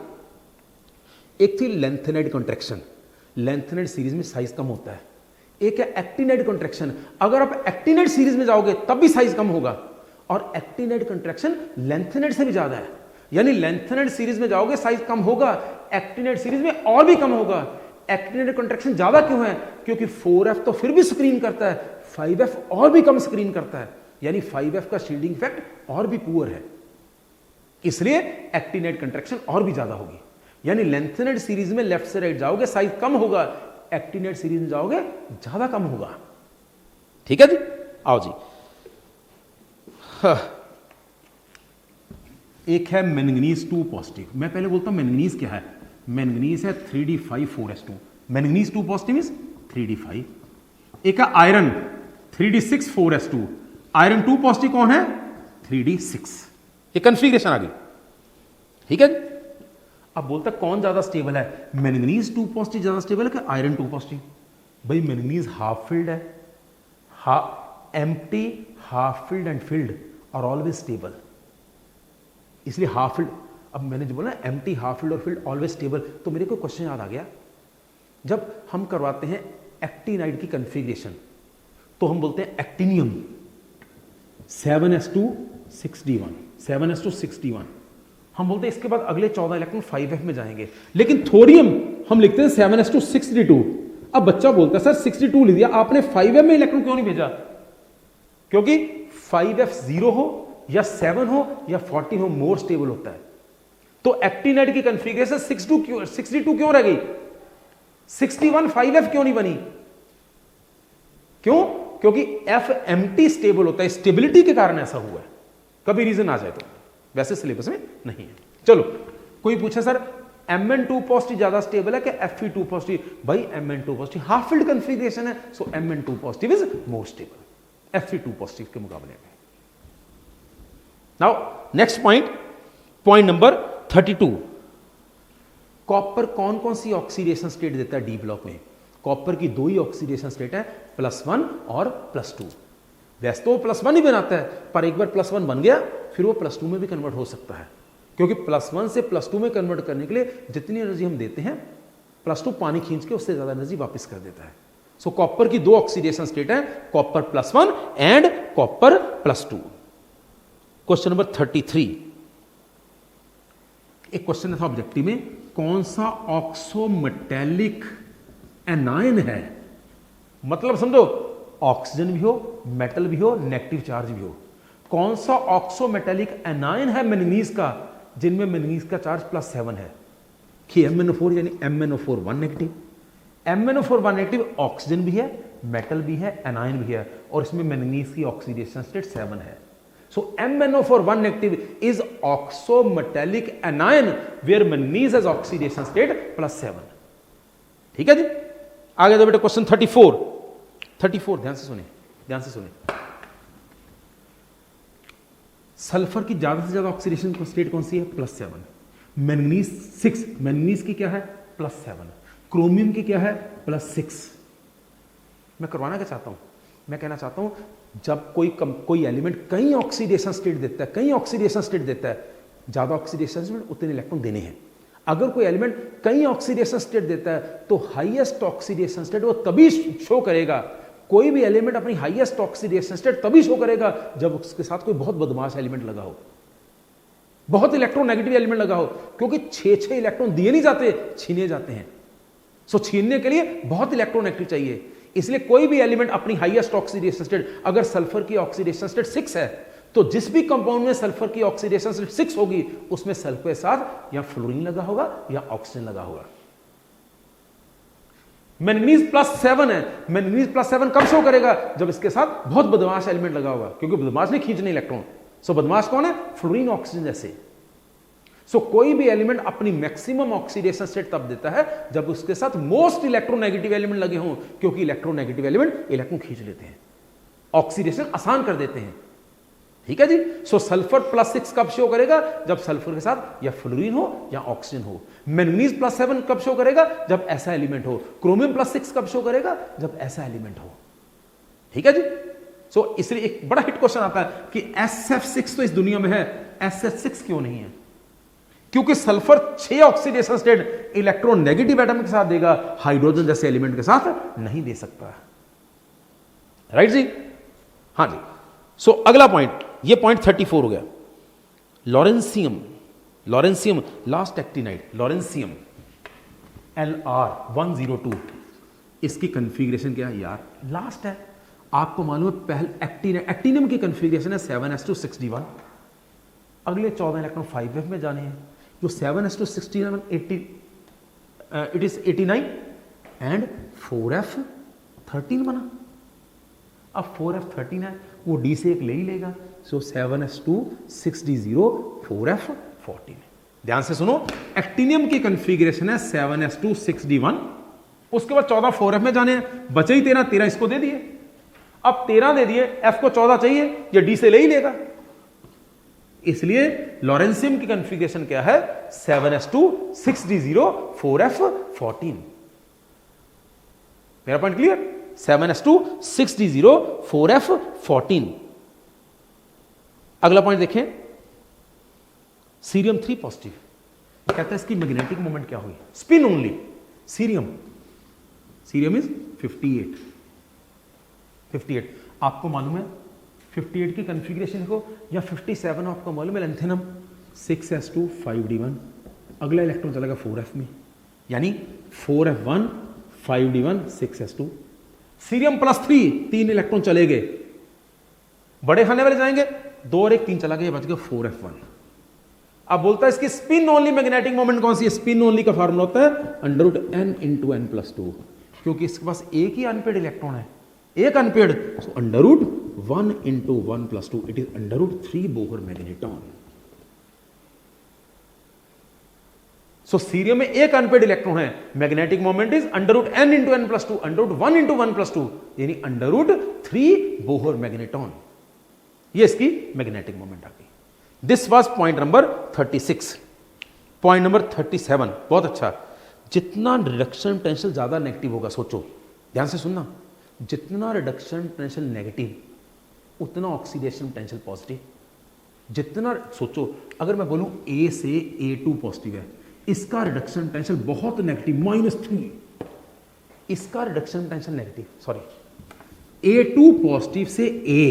एक थी लेंथेनाइड कॉन्ट्रैक्शन। लैंथेनाइड सीरीज में साइज कम होता है। एक है एक्टिनाइड कॉन्ट्रैक्शन, अगर आप एक्टिनाइड सीरीज में जाओगे तब भी साइज कम होगा, और एक्टिनाइड कॉन्ट्रैक्शन लैंथेनाइड से भी ज्यादा है, यानी लैंथेनाइड सीरीज में जाओगे साइज कम होगा, एक्टिनाइड सीरीज में और भी कम होगा। एक्टिनाइड कॉन्ट्रैक्शन ज्यादा क्यों है? क्योंकि 4F तो फिर भी स्क्रीन करता है, 5F और भी कम स्क्रीन करता है, यानी 5F का शील्डिंग इफेक्ट और भी पुअर है, इसलिए एक्टिनाइड कॉन्ट्रैक्शन और भी ज्यादा होगी। यानी लैंथेनाइड सीरीज में लेफ्ट से राइट जाओगे साइज कम होगा, एक्टिनाइड सीरीज में जाओगे ज्यादा कम होगा। ठीक है जी, आओ जी। एक है मैंगनीज 2 पॉजिटिव। मैं पहले बोलता हूं मैंगनीज क्या है। मैंगनीज है 3d5 manganese 2 positive is 3d5। एक है आयरन 3d6 आयरन 2 पॉजिटिव कौन है? 3d6। ये कन्फिग्रेशन आ गई। ठीक है, अब बोलता कौन ज्यादा स्टेबल है, मैंगनीज 2 पॉजिटिव ज्यादा स्टेबल है कि आयरन 2 पॉजिटिव? भाई मैंगनीज हाफ फिल्ड है, empty, half filled and filled are always stable, इसलिए हाफ फिल्ड। अब मैंने जो बोला एम्प्टी, हाफ फिल्ड और फिल्ड ऑलवेज स्टेबल, तो मेरे को क्वेश्चन याद आ गया। जब हम करवाते हैं एक्टिनाइड की कन्फिग्रेशन तो हम बोलते हैं actinium 7s2 6d1, 7s2 6d1। हम बोलते हैं इसके बाद अगले 14 इलेक्ट्रॉन 5F में जाएंगे, लेकिन थोरियम हम लिखते हैं 7s2 6d2। अब बच्चा बोलता है सर 62 लिख दिया आपने, 5F में इलेक्ट्रॉन क्यों नहीं भेजा? क्योंकि 5F 0 हो या 7 हो या 14 हो, मोर स्टेबल होता है। तो एक्टिनाइड की कन्फिग्रेशन 62 क्यों रह गई? 61 5F क्यों नहीं बनी? क्यों? क्योंकि F एम्प्टी स्टेबल होता है, स्टेबिलिटी के कारण ऐसा हुआ है। कभी रीजन आ जाए तो, वैसे सिलेबस में नहीं है। चलो, कोई पूछे सर Mn2 पॉजिटिव ज्यादा स्टेबल है कि Fe2 पॉजिटिव? भाई Mn2 positive half field configuration है, सो Mn2 positive is more stable Fe2 positive के मुकाबले में। Now next point number 32। Copper कौन कौन सी ऑक्सीडेशन स्टेट देता है डी ब्लॉक में? कॉपर की 2 ही ऑक्सीडेशन स्टेट है, +1 और +2। वैसे तो +1 ही बनाता है, पर एक बार +1 बन गया फिर वो +2 में भी कन्वर्ट हो सकता है, क्योंकि +1 से +2 में कन्वर्ट करने के लिए जितनी एनर्जी हम देते हैं, +2 पानी खींच के उससे ज्यादा एनर्जी वापस कर देता है। सो कॉपर की 2 ऑक्सीडेशन स्टेट है, copper +1 and copper +2। Question number 33। एक क्वेश्चन था ऑब्जेक्टिव में, कौन सा ऑक्सोमेटेलिक एनायन है? मतलब समझो, ऑक्सीजन भी हो, मेटल भी हो, नेगेटिव चार्ज भी हो। कौन सा ऑक्सोमेटेलिक एनायन है मैंगनीज का, जिनमें मैंगनीज का चार्ज +7 है? कि MnO4 यानी MnO4 1 negative. MnO4 1 negative oxygen भी है, मेटल भी है, एनायन भी है, और इसमें मैंगनीज की ऑक्सीडेशन स्टेट 7 है। So MnO4 1 negative is oxometallic anion where manganese has oxidation state +7। ठीक है जी, आगे दो बेटा क्वेश्चन 34। ध्यान से सुने। सल्फर की ज्यादा से ज्यादा ऑक्सीडेशन स्टेट कौन सी है? +7। मैंगनीज 6, मैंगनीज की क्या है? +7। क्रोमियम की क्या है? +6। मैं करवाना क्या चाहता हूं? मैं कहना चाहता हूं जब कोई एलिमेंट कई ऑक्सीडेशन स्टेट देता है, ज्यादा ऑक्सीडेशन स्टेट उतने इलेक्ट्रॉन देने हैं। अगर कोई एलिमेंट कई ऑक्सीडेशन स्टेट देता है तो हाईएस्ट ऑक्सीडेशन स्टेट वो तभी शो करेगा, कोई भी एलिमेंट अपनी हाईएस्ट ऑक्सीडेशन स्टेट तभी शो करेगा जब उसके साथ कोई बहुत बदमाश एलिमेंट लगा हो, बहुत इलेक्ट्रोनेगेटिव एलिमेंट लगा हो, क्योंकि 6 इलेक्ट्रॉन दिए नहीं जाते, छीने जाते हैं। सो छीनने के लिए बहुत इलेक्ट्रोनेगेटिव चाहिए, इसलिए कोई भी एलिमेंट अपनी हाईएस्ट ऑक्सीडेशन स्टेट, अगर सल्फर की ऑक्सीडेशन स्टेट 6 है तो जिस भी कंपाउंड में सल्फर की ऑक्सीडेशन स्टेट 6 होगी उसमें सल्फर के साथ या फ्लोरीन लगा होगा या ऑक्सीजन लगा होगा। मैंगनीज +7 है, मैंगनीज +7 कब शो करेगा? जब इसके साथ बहुत बदमाश एलिमेंट लगा होगा, क्योंकि बदमाश नहीं खींचने इलेक्ट्रॉन। सो बदमाश कौन है? फ्लोरीन, ऑक्सीजन जैसे। सो कोई भी एलिमेंट अपनी मैक्सिमम ऑक्सीडेशन स्टेट तब देता है जब उसके साथ मोस्ट इलेक्ट्रोनेगेटिव एलिमेंट लगे हों, क्योंकि इलेक्ट्रोनेगेटिव एलिमेंट इलेक्ट्रॉन खींच लेते हैं, ऑक्सीडेशन आसान कर देते हैं। ठीक है जी। सो सल्फर +6 कब शो करेगा? जब सल्फर के साथ या फ्लोरीन हो या ऑक्सीजन हो। मैंगनीज +7 कब शो करेगा? जब ऐसा एलिमेंट हो। क्रोमियम +6 कब शो करेगा? जब ऐसा एलिमेंट हो। ठीक है जी। सो इसलिए एक बड़ा हिट क्वेश्चन आता है कि SF6 तो इस दुनिया में है, SF6 क्यों नहीं है? क्योंकि sulphur 6 oxidation state electron negative atom के साथ देगा, हाइड्रोजन जैसे एलिमेंट के साथ नहीं दे सकता। राइट जी, हाँ जी। सो अगला पॉइंट, ये पॉइंट 34 हो गया। Lawrencium, lawrencium last actinide, lawrencium LR102, इसकी कन्फिग्रेशन क्या है यार, लास्ट है। आपको मालूम है पहले एक्टिनियम की कन्फिग्रेशन है 7s261, अगले 14 इलेक्ट्रॉन 5f में जाने हैं। जो 7s261 it is 89 and 4f13 बना। अब 4f13 है, वो d से एक ले ही लेगा, सो 7s260 4f14। ध्यान से सुनो, एक्टिनियम की कन्फिग्रेशन है 7s261, उसके बाद 14 4f में जाने हैं, बचे ही 13 इसको दे दिए। अब 13 दे दिए, f को 14 चाहिए, ये d से ले ही लेगा। इसलिए लॉरेंसियम की कन्फिग्रेशन क्या है, 7s260 4f14। मेरा पॉइंट क्लियर, 7s260 4f14। अगला पॉइंट देखें, सीरियम 3 पॉजिटिव, कहता है इसकी मैग्नेटिक मोमेंट क्या हुई, spin only. Cerium, cerium is 58। आपको मालूम है 58 की कन्फिग्रेशन को, या 57 आपको मालूम है लेंथेनम 6s2 5d1, अगला इलेक्ट्रॉन चलेगा 4f में, यानी 4f1 5d1 6s2। Cerium +3, 3 electron चले गए, बड़े खाने वाले जाएंगे, 2 और 1 3 चला गया, बच गया 4f1। अब बोलता है इसकी स्पिन ओनली मैग्नेटिक मोमेंट कौन सी है। स्पिन ओनली का फार्मूला होता है √n × n+2, क्योंकि इसके पास एक ही अनपेड इलेक्ट्रॉन है, एक unpaired, so √1 × 1+2, it is √3 Bohr magneton. So cerium में एक अनपेड इलेक्ट्रॉन है, magnetic moment is √n × n+2, √1 × 1+2, यानी √3 बोहर मैग्नेटॉन। ये इसकी मैग्नेटिक मोमेंट आ गई। This was point number 36। Point number 37 बहुत अच्छा, जितना रिडक्शन पोटेंशियल ज्यादा नेगेटिव होगा, सोचो ध्यान से सुनना, जितना रिडक्शन पोटेंशियल नेगेटिव उतना ऑक्सीडेशन पोटेंशियल पॉजिटिव। जितना सोचो, अगर मैं बोलूं A से A2 पॉजिटिव है, इसका रिडक्शन पोटेंशियल बहुत नेगेटिव -3, इसका reduction potential negative, sorry A2 positive से A,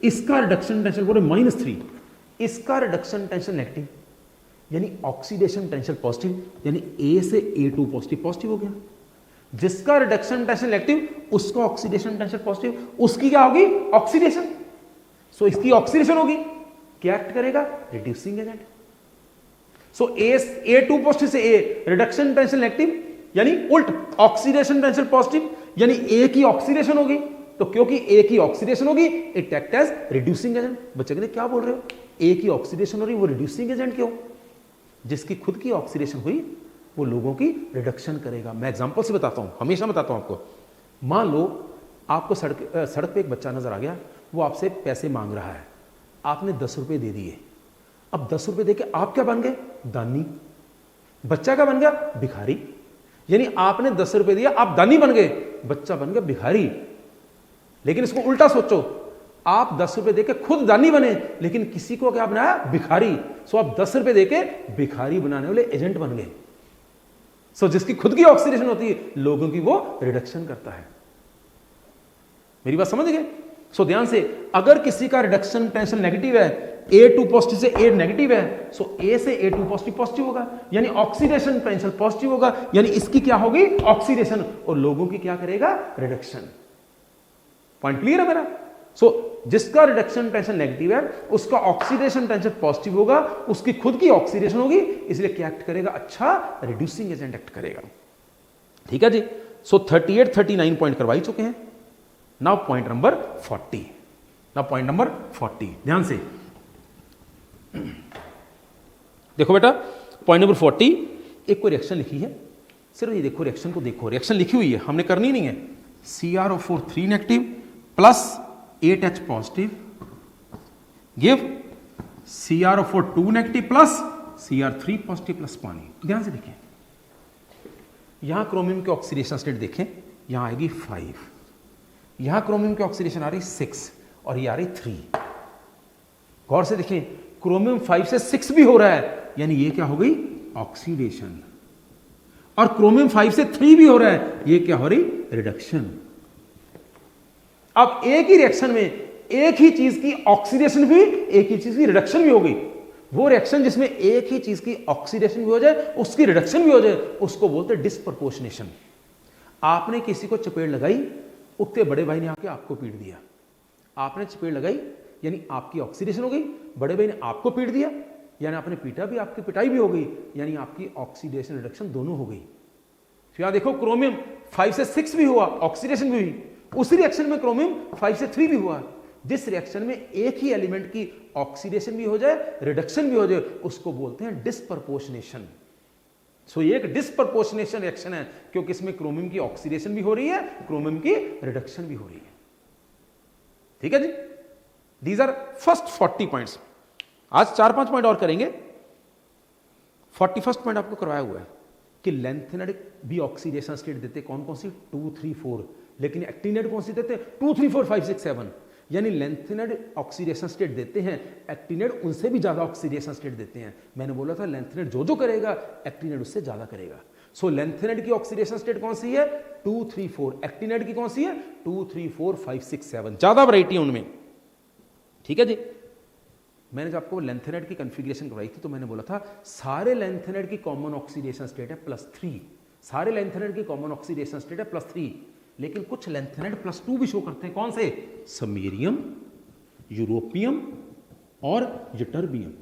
इसका रिडक्शन पोटेंशियल बोले -3, इसका रिडक्शन पोटेंशियल नेगेटिव, यानी ऑक्सीडेशन पोटेंशियल पॉजिटिव, यानी A से A2 पॉजिटिव, पॉजिटिव हो गया। जिसका रिडक्शन पोटेंशियल नेगेटिव उसका ऑक्सीडेशन पोटेंशियल पॉजिटिव, उसकी क्या होगी, ऑक्सीडेशन। सो इसकी ऑक्सीडेशन होगी, क्या एक्ट करेगा, reducing agent. So A2 positive से A, रिडक्शन पोटेंशियल नेगेटिव, यानी उल्ट ऑक्सीडेशन पोटेंशियल पॉजिटिव, यानी A की ऑक्सीडेशन होगी। तो क्योंकि A की ऑक्सीडेशन होगी, it act as reducing agent. बच्चे कहते क्या बोल रहे हो, A की ऑक्सीडेशन हो रही, वो रिड्यूसिंग एजेंट क्यों। जिसकी खुद की ऑक्सीडेशन हुई वो लोगों की रिडक्शन करेगा। मैं एग्जांपल से बताता हूं, हमेशा बताता हूं आपको। मान लो आपको सड़क पे एक बच्चा नजर आ गया, वो आपसे पैसे मांग रहा है, आपने 10 रुपए दे दिए। अब 10 रुपए देके आप क्या बन गए, दानी। बच्चा क्या बन गया, भिखारी। यानी आपने 10 रुपए दिया, आप दानी बन गए, बच्चा बन गया भिखारी। लेकिन इसको उल्टा सोचो, आप 10 रुपए देके खुद दानी बने, लेकिन किसी को क्या बनाया, भिखारी। सो आप 10 रुपए देके भिखारी बनाने वाले एजेंट बन गए। सो जिसकी खुद की ऑक्सीडेशन होती है, लोगों की वो रिडक्शन करता है। मेरी बात समझ गए। सो ध्यान से, अगर किसी का रिडक्शन पोटेंशियल नेगेटिव है, A2 पॉजिटिव से A नेगेटिव है, सो A से A2 पॉजिटिव होगा, यानी ऑक्सीडेशन पोटेंशियल पॉजिटिव होगा, यानी इसकी क्या होगी, ऑक्सीडेशन, और लोगों की क्या करेगा, रिडक्शन। पॉइंट क्लियर है मेरा। सो जिसका रिडक्शन पोटेंशियल नेगेटिव है उसका ऑक्सीडेशन पोटेंशियल पॉजिटिव होगा, उसकी खुद की ऑक्सीडेशन होगी, इसलिए क्या एक्ट करेगा, अच्छा रिड्यूसिंग एजेंट एक्ट करेगा। ठीक है जी। सो 38 39 पॉइंट करवा ही चुके हैं। Now point number 40। Now point number 40, ध्यान से देखो बेटा। पॉइंट नंबर 40, एक कोई रिएक्शन लिखी है, सिर्फ ये देखो, रिएक्शन को देखो, रिएक्शन लिखी हुई है, हमने करनी नहीं है। CrO4 3 negative plus 8H positive give CrO4 2 negative plus Cr3 positive plus पानी। ध्यान से देखें, यहां क्रोमियम की ऑक्सीडेशन स्टेट देखें, यहां आएगी 5, यहां क्रोमियम की ऑक्सीडेशन आ रही 6 और ये आ रही 3। गौर से देखें, क्रोमियम 5 से 6 भी हो रहा है, यानी ये क्या हो गई, ऑक्सीडेशन। और क्रोमियम 5 से 3 भी हो रहा है, ये क्या हो रही, रिडक्शन। अब एक ही रिएक्शन में एक ही चीज की ऑक्सीडेशन भी, एक ही चीज की रिडक्शन भी हो गई। वो रिएक्शन जिसमें एक ही चीज की ऑक्सीडेशन भी हो जाए, उसकी रिडक्शन भी हो जाए, उसको बोलते हैं डिस्प्रपोर्शनेशन। आपने किसी को चपेट लगाई, उतने बड़े भाई ने आके आपको पीट दिया। आपने चपेट लगाई यानी आपकी ऑक्सीडेशन हो गई, बड़े भाई ने आपको पीट दिया यानी आपने पीटा भी, आपकी पिटाई भी हो गई, यानी आपकी ऑक्सीडेशन रिडक्शन दोनों हो गई। तो यहां देखो क्रोमियम 5 से 6 भी हुआ, ऑक्सीडेशन भी हुई। उसी रिएक्शन में क्रोमियम 5 से 3 भी हुआ। जिस रिएक्शन में एक ही एलिमेंट की ऑक्सीडेशन भी हो जाए, रिडक्शन भी हो जाए, उसको बोलते हैं डिस्प्रपोर्शनेशन। सो ये एक डिस्प्रपोर्शनेशन रिएक्शन है, क्योंकि इसमें क्रोमियम की ऑक्सीडेशन भी हो रही है, क्रोमियम की रिडक्शन भी हो रही है। ठीक है जी, दीज आर फर्स्ट 40 पॉइंट्स। आज 4-5 पॉइंट और करेंगे। 41st पॉइंट आपको करवाया हुआ है कि लेंथेनेड भी ऑक्सीडेशन स्टेट देते, कौन कौन सी, 2, 3, 4, लेकिन एक्टिनेड कौन सी देते, 2, 3, 4, 5, 6, 7। यानी लेंथेनेड ऑक्सीडेशन स्टेट देते हैं, एक्टिनेड उनसे भी ज्यादा ऑक्सीडेशन स्टेट देते हैं। मैंने बोला था लेंथेनेड जो जो करेगा, एक्टिनेड उससे ज्यादा करेगा। सो लेंथेनेड की ऑक्सीडेशन स्टेट कौन सी है, 2, 3, 4। एक्टिनेड की कौन सी है, 2, 3, 4, 5, 6, 7। ज्यादा वैरायटी है उनमें। ठीक है जी, मैंने जब आपको लेंथेनेड की कॉन्फ़िगरेशन करवाई थी तो मैंने बोला था सारे लेंथेनेड की कॉमन ऑक्सीडेशन स्टेट है +3। सारे लेंथेनेड की कॉमन ऑक्सीडेशन स्टेट है +3, लेकिन कुछ लेंथेनेड +2 भी शो करते हैं। कौन से, समैरियम, यूरोपियम और यटर्बियम।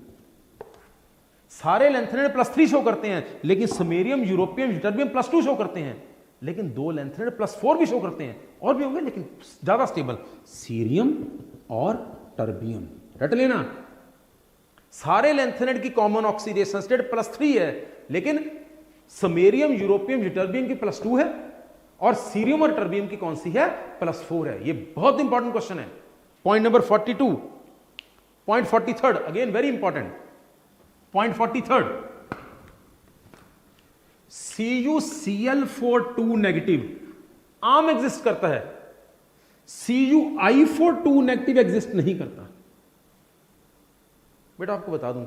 सारे लेंथेनेड +3 शो करते हैं, लेकिन समैरियम, यूरोपियम, यटर्बियम +2 शो करते हैं। लेकिन 2 लेंथेनेड +4 भी शो करते हैं, और भी होंगे लेकिन ज्यादा स्टेबल, सीरियम और टर्बियम। रट लेना, सारे लेंथेनेड की कॉमन ऑक्सीडेशन स्टेट +3 है, लेकिन समैरियम, यूरोपियम, यटर्बियम की +2 है, और सीरियम और टर्बियम की कौन सी है, +4 है। ये बहुत इंपॉर्टेंट क्वेश्चन है। Point number 42, point 43, again very important. Point 43, CuCl4 negative आम एग्जिस्ट करता है, CuI4 नेगेटिव एग्जिस्ट नहीं करता। बेटा आपको बता दूं,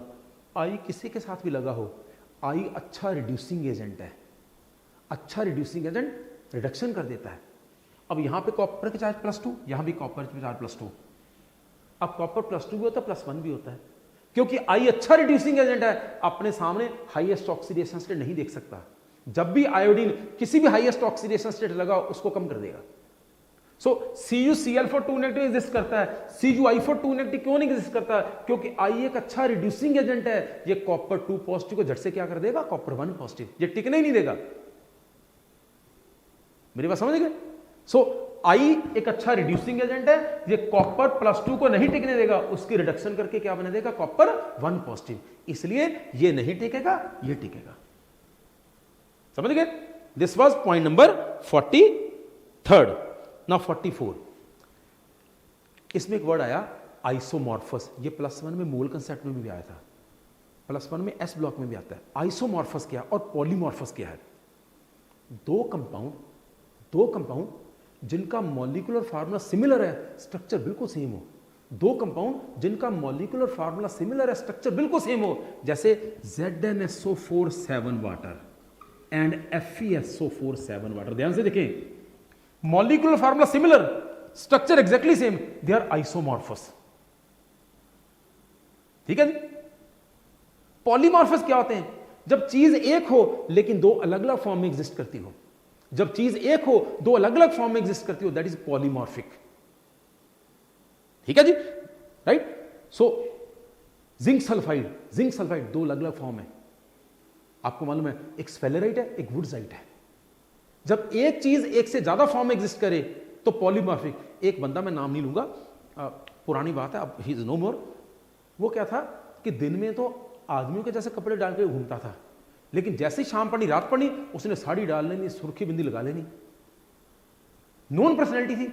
आई किसी के साथ भी लगा हो, आई अच्छा रिड्यूसिंग एजेंट है। अच्छा रिड्यूसिंग एजेंट रिडक्शन कर देता है। अब यहां पे कॉपर के चार्ज +2, यहां भी कॉपर के चार्ज +2। अब कॉपर +2 भी होता है, +1 भी होता है, क्योंकि आई अच्छा रिड्यूसिंग एजेंट है। अपने सामने हाईएस्ट ऑक्सीडेशन स्टेट नहीं देख सकता। जब भी आयोडीन किसी भी हाईएस्ट ऑक्सीडेशन स्टेट लगा, उसको कम कर देगा। सो CuCl4 नेगेटिव एग्जिस्ट करता है, CuI4 नेगेटिव क्यों नहीं एग्जिस्ट करता, क्योंकि आई एक अच्छा रिड्यूसिंग एजेंट है। ये कॉपर 2 पॉजिटिव को झट से क्या कर देगा, कॉपर 1 पॉजिटिव, ये टिकने ही नहीं देगा। मेरी बात समझ गए। सो आई एक अच्छा रिड्यूसिंग एजेंट है, ये कॉपर +2 को नहीं टिकने देगा, उसकी रिडक्शन करके क्या बना देगा, कॉपर 1 पॉजिटिव। इसलिए ये नहीं टिकेगा, ये टिकेगा। समझ गए। This was point number 43। Now 44, इसमें एक वर्ड आया आइसोमॉर्फस। ये +1 में मोल कंसेप्ट में भी आया था, +1 में S ब्लॉक में भी आता है। आइसोमॉर्फस क्या और पॉलीमॉर्फस क्या है। दो कंपाउंड जिनका मॉलिक्यूलर फार्मूला सिमिलर है, स्ट्रक्चर बिल्कुल सेम हो। दो कंपाउंड जिनका मॉलिक्यूलर फार्मूला सिमिलर है, स्ट्रक्चर बिल्कुल सेम हो, जैसे ZnSO4 water and FeSO4 water. ध्यान से देखें, molecular formula similar, structure exactly same, they are isomorphous. ठीक है जी। पॉलीमॉर्फस क्या होते हैं, जब चीज एक हो लेकिन दो अलग अलग फॉर्म में एग्जिस्ट करती हो। जब चीज एक हो, दो अलग अलग फॉर्म में एग्जिस्ट करती हो, दैट इज पॉलीमॉर्फिक। ठीक है जी, राइट। सो जिंक सल्फाइड दो अलग अलग फॉर्म है। आपको मालूम है, एक स्फेलेराइट है, एक वुडजाइट है। जब एक चीज एक से ज्यादा फॉर्म में एग्जिस्ट करे तो पॉलीमॉर्फिक। एक बंदा, मैं नाम नहीं लूंगा, पुरानी बात है, अब ही इज नो मोर। वो क्या था कि दिन में तो आदमियों के जैसे कपड़े डाल के घूमता था, लेकिन जैसे ही शाम पड़ी, रात पड़ी, उसने साड़ी डाल लेनी, सुर्खी बिंदी लगा लेनी। नॉन पर्सनैलिटी थी।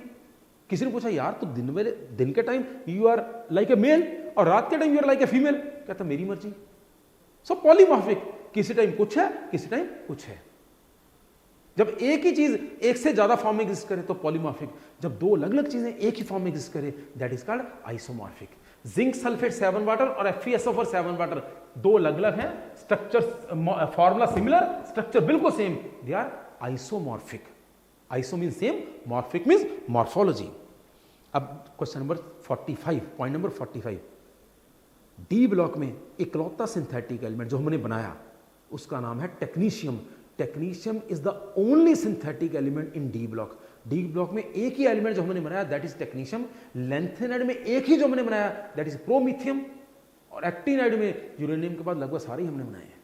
किसी ने पूछा, यार तो दिन के time you are like a male और रात के time you are like a female. कहता मेरी मर्जी। सो पॉलीमॉर्फिक, किसी टाइम कुछ है, किसी टाइम कुछ है। जब एक ही चीज एक से ज्यादा फॉर्म में एग्जिस्ट करे तो पॉलीमॉर्फिक। जब दो अलग अलग चीजें एक ही फॉर्म में एग्जिस्ट करे, that is called isomorphic. Zinc sulphate 7 water और FeSO4 7 वाटर, दो अलग अलग हैं, स्ट्रक्चर फॉर्मूला सिमिलर, स्ट्रक्चर बिल्कुल same, they are isomorphic. Iso mean same, morphic mean morphology. अब question number 45, point number 45, D block में इकलौता सिंथेटिक एलिमेंट जो हमने बनाया उसका नाम है technetium. Technetium is the only synthetic element in D block. D block में एक ही एलिमेंट जो हमने बनाया दैट इज टेक्नीशियम। लेंथेनाइड में एक ही जो हमने बनाया दैट इज प्रोमीथियम। और एक्टिनाइड में यूरेनियम के बाद लगभग सारे ही हमने बनाए हैं।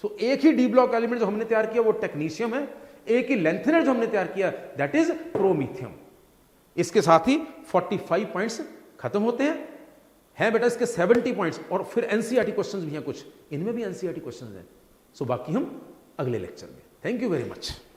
सो एक ही डी ब्लॉक एलिमेंट जो हमने तैयार किया वो टेक्नीशियम है, एक ही लेंथेनाइड जो हमने तैयार किया दैट इज प्रोमीथियम। इसके साथ ही 45 पॉइंट्स खत्म होते हैं बेटा इसके 70 पॉइंट्स, और फिर एनसीईआरटी क्वेश्चंस भी हैं कुछ, इनमें भी एनसीईआरटी क्वेश्चंस हैं। सो बाकी हम अगले लेक्चर में। Thank you very much.